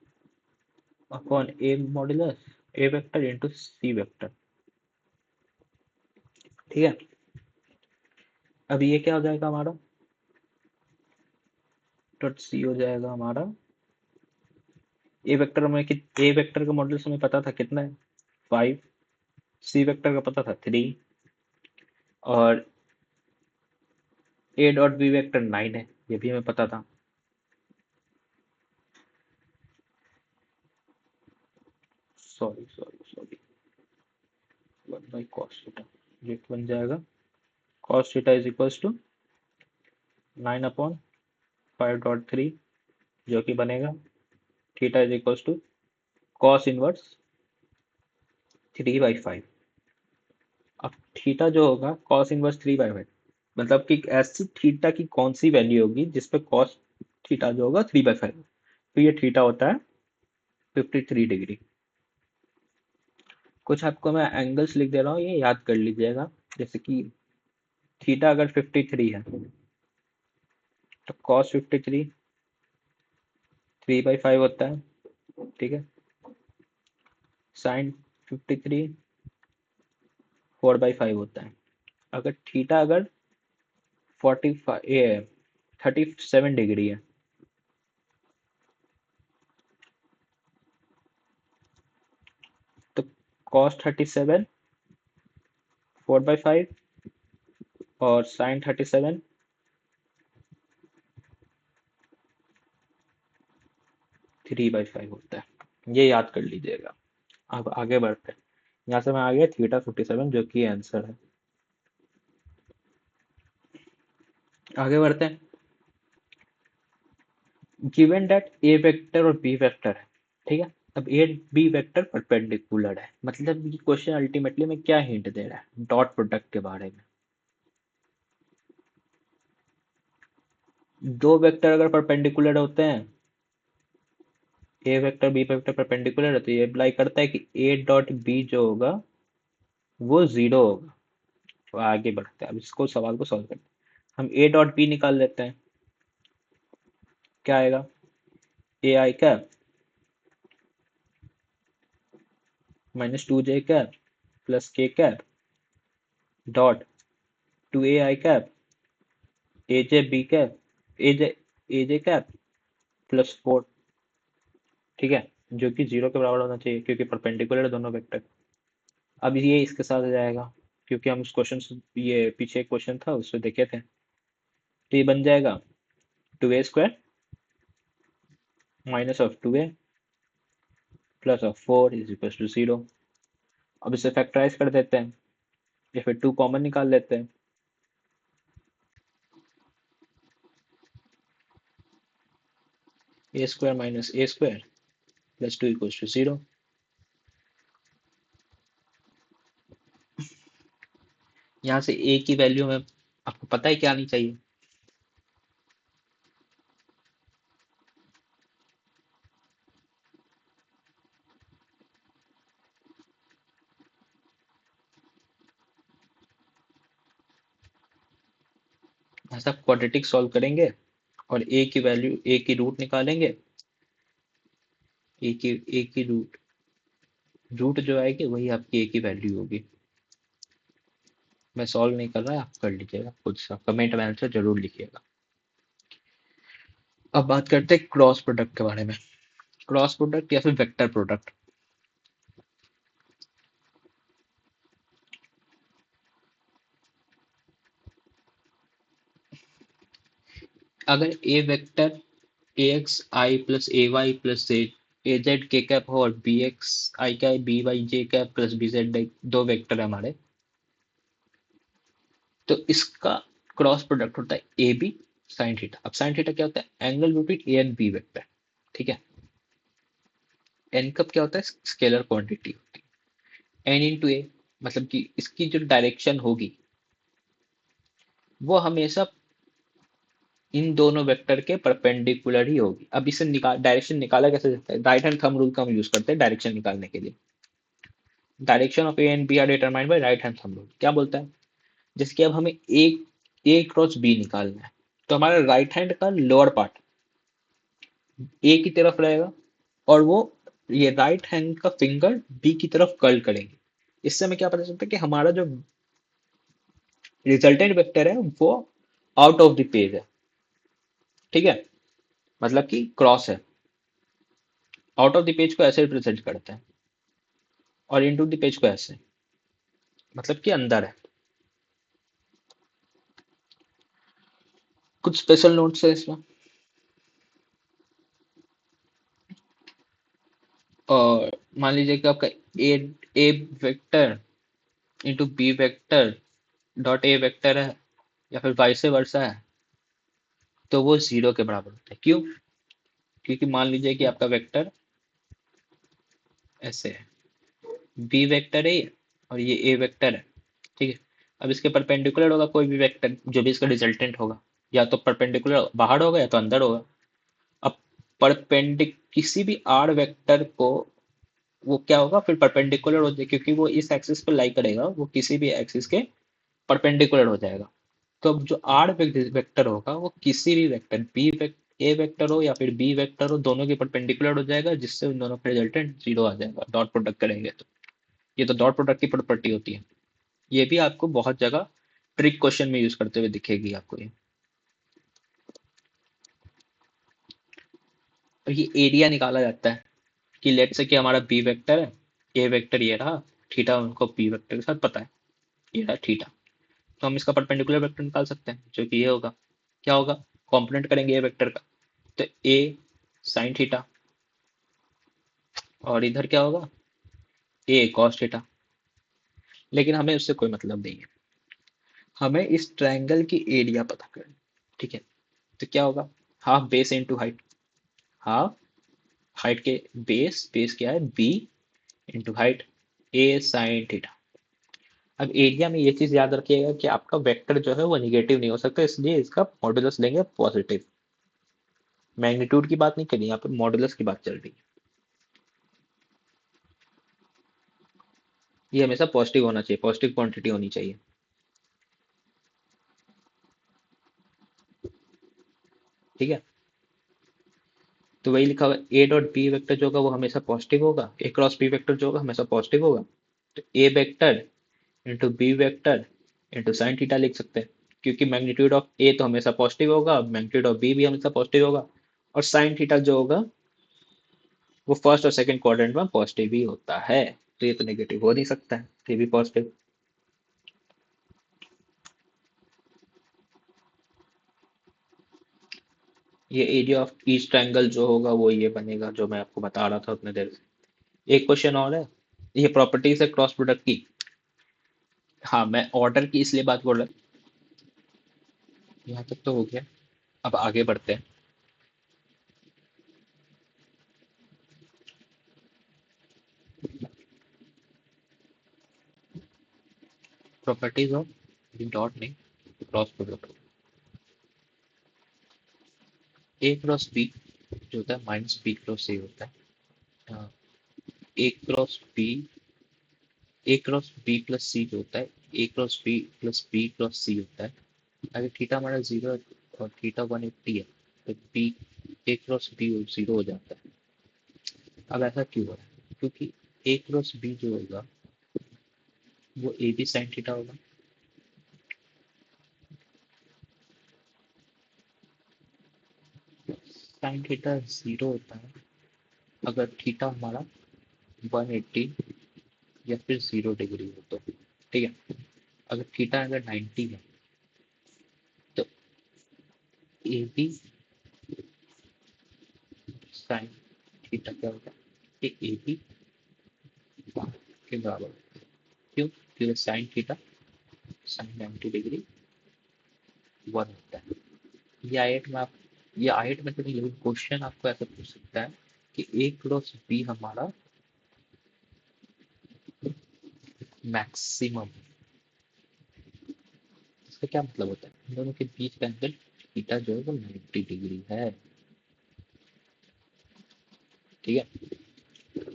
upon A modulus A vector into C vector. ठीक है, अब ये क्या हो जाएगा हमारा, डॉट सी हो जाएगा हमारा, ए वेक्टर में कि ए वेक्टर का मॉडुलस हमें पता था कितना है, 5। सी वेक्टर का पता था 3, और ए डॉट बी वेक्टर 9 है, ये भी हमें पता था। Sorry sorry sorry, 1/cos theta, ये बन जाएगा cos theta is equals to 9/5.3, जो कि बनेगा theta is equals to cos inverse 3/5। अब थीटा जो होगा कॉस इनवर्स 3/5, मतलब कि ऐसी थीटा की कौन सी वैल्यू होगी जिसपे कॉस थीटा जो होगा 3/5। तो ये थीटा होता है 53 डिग्री। कुछ आपको मैं एंगल्स लिख दे रहा हूँ, ये याद कर लीजिएगा। जैसे कि थीटा अगर 53 है तो कॉस 53 3/5 होता है, ठीक है। साइन 53 4/5 होता है। अगर थीटा अगर 45 ये 37 डिग्री है तो कॉस 37 4/5 और साइन 37 3/5 होता है। ये याद कर लीजिएगा। अब आगे बढ़ते हैं। यहाँ से मैं आ गया थीटा 57 जो कि आंसर है। आगे बढ़ते हैं। गिवन दैट ए वेक्टर और बी वेक्टर है, ठीक है। अब ए बी वेक्टर परपेंडिकुलर है, मतलब ये क्वेश्चन अल्टीमेटली में क्या हिंट दे रहा है, डॉट प्रोडक्ट के बारे में। दो वेक्टर अगर परपेंडिकुलर होते हैं, A vector B vector perpendicular है, तो ये अप्लाई करता है कि ए डॉट बी जो होगा वो जीरो होगा। तो आगे बढ़ते हैं, अब इसको सवाल को सॉल्व करते हैं। हम ए डॉट बी निकाल लेते हैं। क्या आएगा, A I cap -2j cap plus K cap dot 2ai cap A J B cap A J cap +4, ठीक है। जो कि जीरो के बराबर होना चाहिए क्योंकि परपेंडिकुलर है दोनों वेक्टर। अब ये इसके साथ आ जाएगा क्योंकि हम उस क्वेश्चन, ये पीछे एक क्वेश्चन था उसमें देखे थे। तो ये बन जाएगा 2a² -2a +4 = 0। अब इसे फैक्टराइज कर देते हैं या फिर 2 कॉमन निकाल लेते हैं। a² -a² +2 = 0। यहाँ से a की वैल्यू में आपको पता है क्या आनी चाहिए। यहाँ से आप क्वाड्रेटिक सॉल्व करेंगे और a की वैल्यू, a की रूट निकालेंगे। a की रूट रूट जो आएगी वही आपकी a की वैल्यू होगी। मैं सॉल्व नहीं कर रहा, आप कर लीजिएगा खुद से, कमेंट में आंसर जरूर लिखिएगा। अब बात करते हैं क्रॉस प्रोडक्ट के बारे में। क्रॉस प्रोडक्ट या फिर वेक्टर प्रोडक्ट। अगर a vector a x i plus a y plus z a Z के कैप हो और बी एक्स आई कैप बी वाई जे कैप प्लस बी जेड दो वेक्टर है हमारे, तो इसका क्रॉस प्रोडक्ट होता है ए बी साइन थीटा। अब साइन थीटा क्या होता है, angle between A and B vector, ठीक है। एन कब क्या होता है, स्केलर क्वांटिटी होती है। एन इंटू ए मतलब कि इसकी जो डायरेक्शन होगी वो हमेशा इन दोनों वेक्टर के परपेंडिकुलर ही होगी। अब इसे डायरेक्शन निकाला कैसे जाता है, राइट हैंड थंब रूल का हम यूज करते हैं डायरेक्शन निकालने के लिए। Direction of A and B are determined by right hand thumb rule. क्या बोलता है, जैसे कि अब हमें ए क्रॉस बी निकालना है, तो हमारा राइट हैंड का लोअर पार्ट ए की तरफ रहेगा और वो ये राइट हैंड का फिंगर बी की तरफ कर्ल करेंगे। इससे हमें क्या पता चलता है कि हमारा जो रिजल्टेंट वेक्टर है वो आउट ऑफ द पेज है, ठीक है। मतलब कि क्रॉस है। आउट ऑफ द पेज को ऐसे रिप्रेजेंट करते हैं और इनटू द पेज को ऐसे, मतलब कि अंदर है। कुछ स्पेशल नोट्स है इसमें। और मान लीजिए कि आपका a a vector into B vector dot a vector है या फिर वाइस वर्सा है, तो वो जीरो के बराबर होता है। क्यों, क्योंकि मान लीजिए कि आपका वेक्टर ऐसे है, बी वेक्टर है ये और ये ए वेक्टर है, ठीक है। अब इसके परपेंडिकुलर होगा कोई भी वेक्टर जो भी इसका रिजल्टेंट होगा, या तो परपेंडिकुलर बाहर होगा या तो अंदर होगा। अब परपेंडिक किसी भी आर वेक्टर को वो क्या होगा फिर परपेंडिकुलर हो जाए, क्योंकि वो इस एक्सिस पर लाई करेगा, वो किसी भी एक्सिस के परपेंडिकुलर हो जाएगा। तो अब जो आर वेक्टर होगा वो किसी भी वेक्टर ए वेक्टर हो या फिर बी वेक्टर हो, दोनों के परपेंडिकुलर हो जाएगा, जिससे उन दोनों का रिजल्टेंट जीरो आ जाएगा डॉट प्रोडक्ट करेंगे तो। ये तो डॉट प्रोडक्ट की प्रॉपर्टी होती है। ये भी आपको बहुत जगह ट्रिक क्वेश्चन में यूज करते हुए दिखेगी आपको ये। और ये एरिया निकाला जाता है कि लेट से कि हमारा बी वेक्टर है, ए वेक्टर ये रहा, थीटा उनको बी वेक्टर के साथ पता है, ये रहा थीटा। तो हम इसका परपेंडिकुलर वेक्टर निकाल सकते हैं जो कि ये होगा। क्या होगा, कॉम्पोनेंट करेंगे ए वेक्टर का, तो ए साइन थीटा, और इधर क्या होगा, ए कॉस थीटा। लेकिन हमें उससे कोई मतलब नहीं है, हमें इस ट्रायंगल की एरिया पता करनी। ठीक है, तो क्या होगा, half base into height, half height के बेस, बेस क्या है बी, इंटू हाइट ए साइन थीटा। अब एरिया में ये चीज याद रखिएगा कि आपका वेक्टर जो है वो निगेटिव नहीं हो सकता, इसलिए इसका मॉडुलस लेंगे पॉजिटिव। मैग्नीट्यूड की बात नहीं करी, यहाँ पे मॉडुलस की बात चल रही है। ये हमेशा पॉजिटिव होना चाहिए, पॉजिटिव क्वांटिटी होनी चाहिए। ठीक है, तो वही लिखा हुआ ए डॉट बी वेक्टर जो होगा वो हमेशा पॉजिटिव होगा, ए क्रॉस बी वेक्टर जो होगा हमेशा पॉजिटिव होगा। तो ए vector into B vector into sine theta लिख सकते हैं, क्योंकि मैग्नीट्यूड ऑफ ए तो हमेशा पॉजिटिव होगा, मैग्नीट्यूड ऑफ बी भी हमेशा पॉजिटिव होगा, और साइन थीटा जो होगा वो फर्स्ट और सेकंड क्वाड्रेंट में पॉजिटिव ही होता है। तो ये तो नेगेटिव हो नहीं सकता है, तो ये भी पॉजिटिव। ये एरिया ऑफ ईच ट्रायंगल जो होगा वो ये बनेगा जो मैं आपको बता रहा था उतने देर से। एक क्वेश्चन और है, ये प्रॉपर्टीज है क्रॉस प्रोडक्ट की। हाँ, मैं ऑर्डर की इसलिए बात बोल रहा हूँ, यहाँ तक तो हो गया, अब आगे बढ़ते हैं। प्रॉपर्टीज ऑफ डॉट नहीं, क्रॉस प्रोडक्ट। ए क्रॉस बी जो होता है माइनस बी क्रॉस ए होता है। हाँ, a cross b, a cross b plus c जो होता है, a cross b plus b cross c होता है। अगर थीटा हमारा जीरो और थीटा 180 है, तो B, a cross B zero हो जाता है। अब ऐसा क्यों हो रहा है, क्योंकि ए क्रॉस बी जो होगा वो ए बी साइन थीटा होगा। साइन थीटा जीरो होता है अगर थीटा हमारा 180 या फिर 0 डिग्री हो तो। ठीक है, अगर थीटा अगर 90 है तो ए बी साइन थीटा क्या होगा, कि ए बी के बराबर होता है। क्यों, क्योंकि साइन थीटा साइन 90 डिग्री 1 होता है। ये आयट में आप, ये आयट में तो नहीं, लेकिन क्वेश्चन आपको ऐसा पूछ सकता है कि ए क्रॉस बी हमारा मैक्सिमम, इसका क्या मतलब होता है, इन दोनों के बीच का एंगल थीटा जो है वो 90 डिग्री है। ठीक है,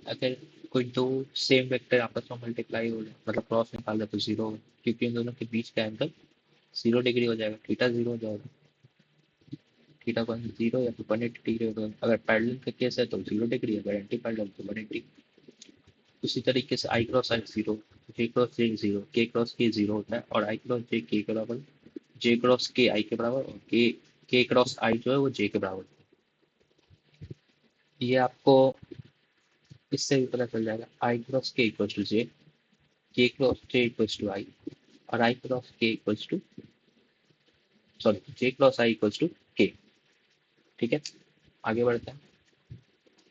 अगर कोई दो सेम वेक्टर आपस में मल्टीप्लाई हो जाए, मतलब क्रॉस निकाल दे तो जीरो होगा, क्योंकि इन दोनों के बीच का एंगल 0 डिग्री हो जाएगा, थीटा जीरो हो जाएगा। थीटा वन जीरो या फिर 180 डिग्री होगा। अगर पैरेलल का केस है तो 0 डिग्री, अगर एंटी पैरेलल तो 180। उसी तरीके से आई क्रॉस आई जीरो, जे क्रॉस जे जीरो, के क्रॉस के जीरो होता है, और आई क्रॉस जे के बराबर, जे क्रॉस के आई के बराबर, और के क्रॉस आई जो है वो जे के बराबर। ये आपको इससे भी पता चल जाएगा, I cross K equals to J, K cross J equals to I, और I cross K equals to, sorry J cross I equals to K. ठीक है, आगे बढ़ते हैं।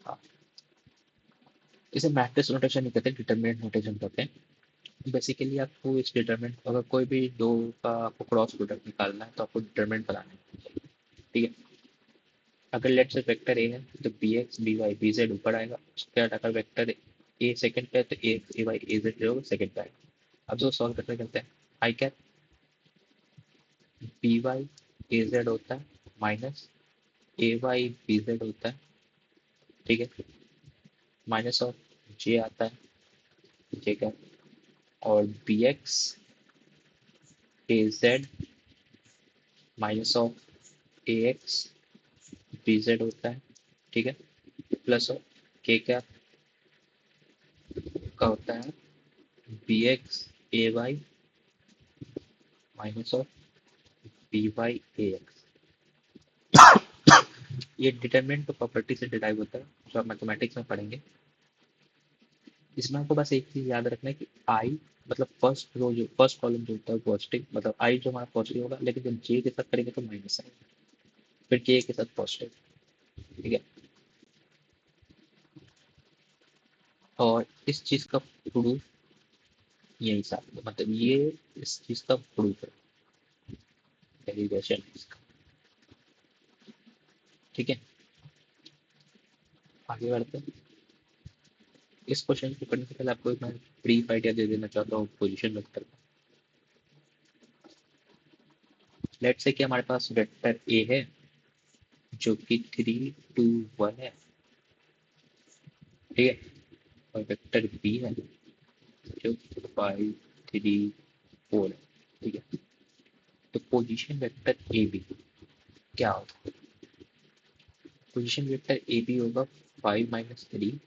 हाँ, इसे मैट्रिक्स नोटेशन नहीं कहते, डिटरमिनेंट नोटेशन कहते हैं। बेसिकली आपको इस डिटरमिनेंट, अगर कोई भी दो का आपको क्रॉस प्रोडक्ट निकालना है तो आपको डिटरमिनेंट बनाना है। ठीक है, अगर लेट से वेक्टर ए है तो B X B Y B Z ऊपर आएगा, उसके बाद अगर वेक्टर ए सेकंड पे है तो ए ए वाई ए जेड जो होगा सेकंड पे आएगा। अब जो सॉल्व करते करते हैं, I cap B Y A Z होता है minus A Y B Z होता है, ठीक है, माइनस ऑफ जे आता है जे कैप, और B X A Z minus of A X B Z होता है, ठीक है, प्लस ऑफ के कैप का होता है B X A Y minus of B Y A X. ये डिटरमिनेंट तो प्रॉपर्टी से डिराइव होता है जो आप मैथमेटिक्स में पढ़ेंगे। इसमें आपको बस एक चीज याद रखना है कि आई मतलब फर्स्ट रो जो फर्स्ट कॉलम जो होता है पॉजिटिव, मतलब आई जो हमारा पॉजिटिव होगा, लेकिन जब जे के साथ करेंगे तो माइनस आएगा, फिर के के साथ पॉजिटिव, ठीक है। और इस चीज का प्रूफ यही साथ में, मतलब ये इस चीज का प्रूफ है, डेरिवेशन इसका, ठीक है। आगे बढ़ते हैं। इस क्वेश्चन को करने से पहले आपको एक मैं ब्रीफ आइडिया दे देना चाहता हूँ पोजीशन वेक्टर का। लेट्स से कि हमारे पास वेक्टर ए है जो कि 3 2 1 है, ठीक है, और वेक्टर बी है जो 5 3 4 है, ठीक है। तो पोजीशन वेक्टर ए बी क्या होगा? पोजीशन वेक्टर ए बी होगा 5 - 3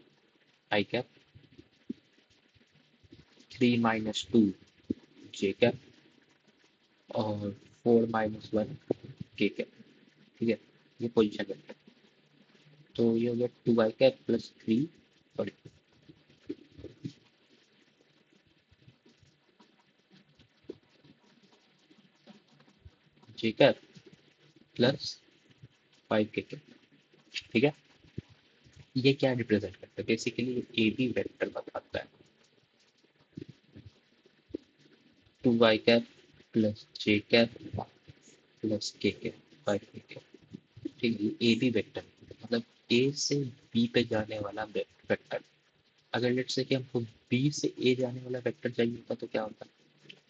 आई कैप 3 - 2 जे कैप और 4 - 1 के कैप, ठीक है। ये पोजीशन वेक्टर, तो ये हो गया 2 आई cap plus 3 sorry J cap plus 5 के कैप, ठीक है। ये क्या रिप्रेजेंट करता है? बेसिकली ए बी वेक्टर बताता है 2 आई कैप प्लस जे कैप प्लस के कैप 5 के कैप, ठीक है। ये ए बी वेक्टर मतलब ए से बी पे जाने वाला वेक्टर। अगर लेट्स से कि हमको बी से ए जाने वाला वेक्टर चाहिए होता तो क्या होता?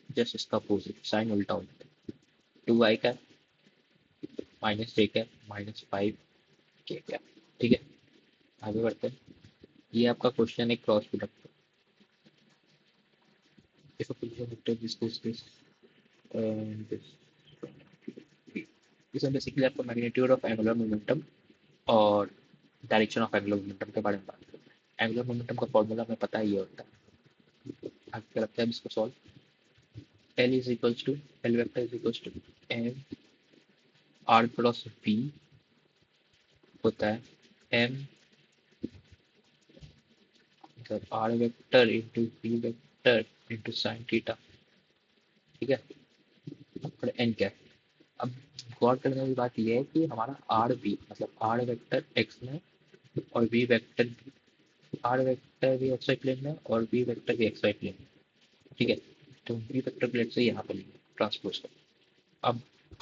जस्ट इसका अपोजिट साइन उल्टा होता है, 2 आई कैप माइनस जे कैप माइनस 5 के कैप, ठीक है। आगे बढ़ते हैं। ये आपका क्वेश्चन है cross product. If a position vector this and this is basically आपको मैग्नीट्यूड ऑफ एंगुलर मोमेंटम और डायरेक्शन ऑफ एंगुलर मोमेंटम के बारे में बात करते हैं। एंगुलर मोमेंटम का फॉर्मूला हमें पता ही होता है। आपको क्या लगता है इसको solve? L is equals to L vector is equals to M R cross V होता है M मतलब R vector into V vector into sine theta, ठीक है, और N क्या है। अब गौर करने वाली बात यह है कि हमारा आर बी मतलब आर वेक्टर एक्स में और वी वेक्टर आर वेक्टर भी एक्स वाई प्लेन में और वी वेक्टर भी एक्स वाई प्लेन में, ठीक है। तो वी वेक्टर प्लेन से यहाँ पे लेंगे ट्रांसपोज कर। अब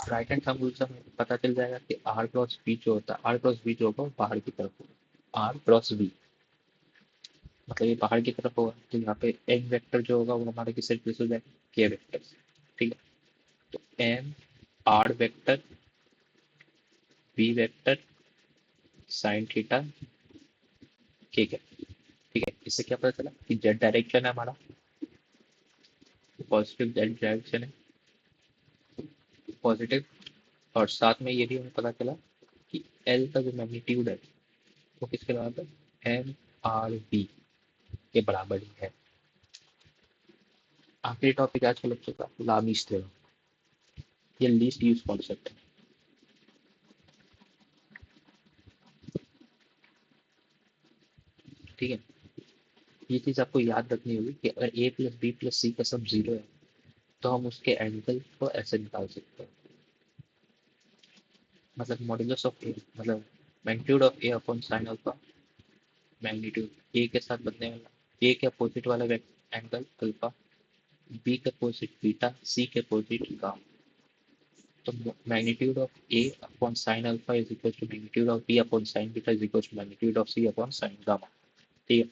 राइट हैंड थंब रूल से हमें पता चल जाएगा कि आर क्रॉस बी जो होता है, आर क्रॉस बी जो होगा वो बाहर की तरफ होगा, आर क्रॉस बी मतलब ये बाहर की तरफ होगा, तो यहाँ पे एन वेक्टर जो होगा वो हमारे किससे रिप्लेस हो जाएगा? के वेक्टर से, ठीक है। तो M R vector B vector sine theta के है, ठीक है। इससे क्या पता चला कि जेड डायरेक्शन है हमारा, पॉजिटिव जेड डायरेक्शन है पॉजिटिव, और साथ में ये भी हमें पता चला कि एल का जो मैग्नीट्यूड है वो किसके बराबर? एम आर बी के बराबर ही है। आखिरी टॉपिक आज का लेक्चर का लामिस थ्योरम, ये लीस्ट यूज कॉन्सेप्ट है, ठीक है। ये चीज आपको याद रखनी होगी कि अगर ए प्लस बी प्लस सी का सब जीरो है तो हम उसके एंगल को ऐसे निकाल सकते हैं, मतलब मॉड्यूलस ऑफ ए मतलब magnitude of A upon sine alpha, magnitude A के साथ बनने वाला ए के अपोजिट वाला एंगल अल्फा, बी के अपोजिट बीटा, सी के अपोजिट गामा। तो magnitude of A upon sine alpha is equal to magnitude of B upon sine beta is equal to magnitude of C upon sine gamma, ठीक है।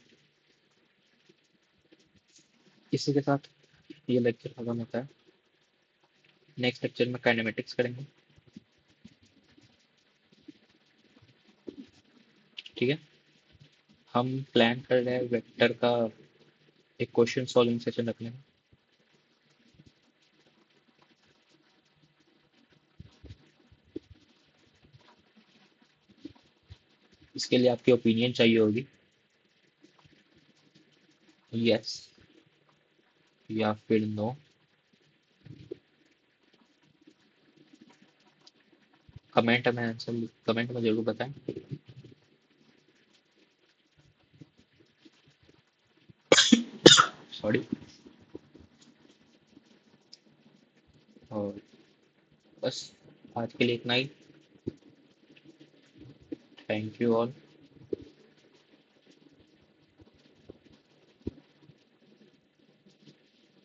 इसी के साथ ये लेक्चर खत्म होता है। नेक्स्ट लेक्चर में काइनेमेटिक्स करेंगे। ठीक है, हम प्लान कर रहे हैं वेक्टर का एक क्वेश्चन सॉल्विंग सेशन रखने में। इसके लिए आपकी ओपिनियन चाहिए होगी, यस या फिर नो। कमेंट में आंसर, कमेंट में जरूर बताएं। सॉरी। और बस आज के लिए इतना ही। Thank you all.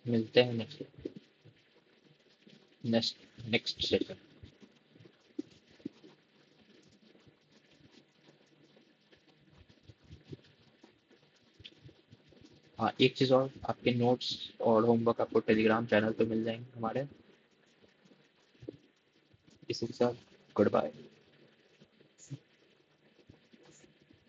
मिलते हैं नेक्स्ट नेक्स्ट नेक्स्ट सेशन। हाँ, एक चीज़ और, आपके नोट्स और होमवर्क आपको टेलीग्राम चैनल पे मिल जाएंगे हमारे। इसी के साथ गुड बाय।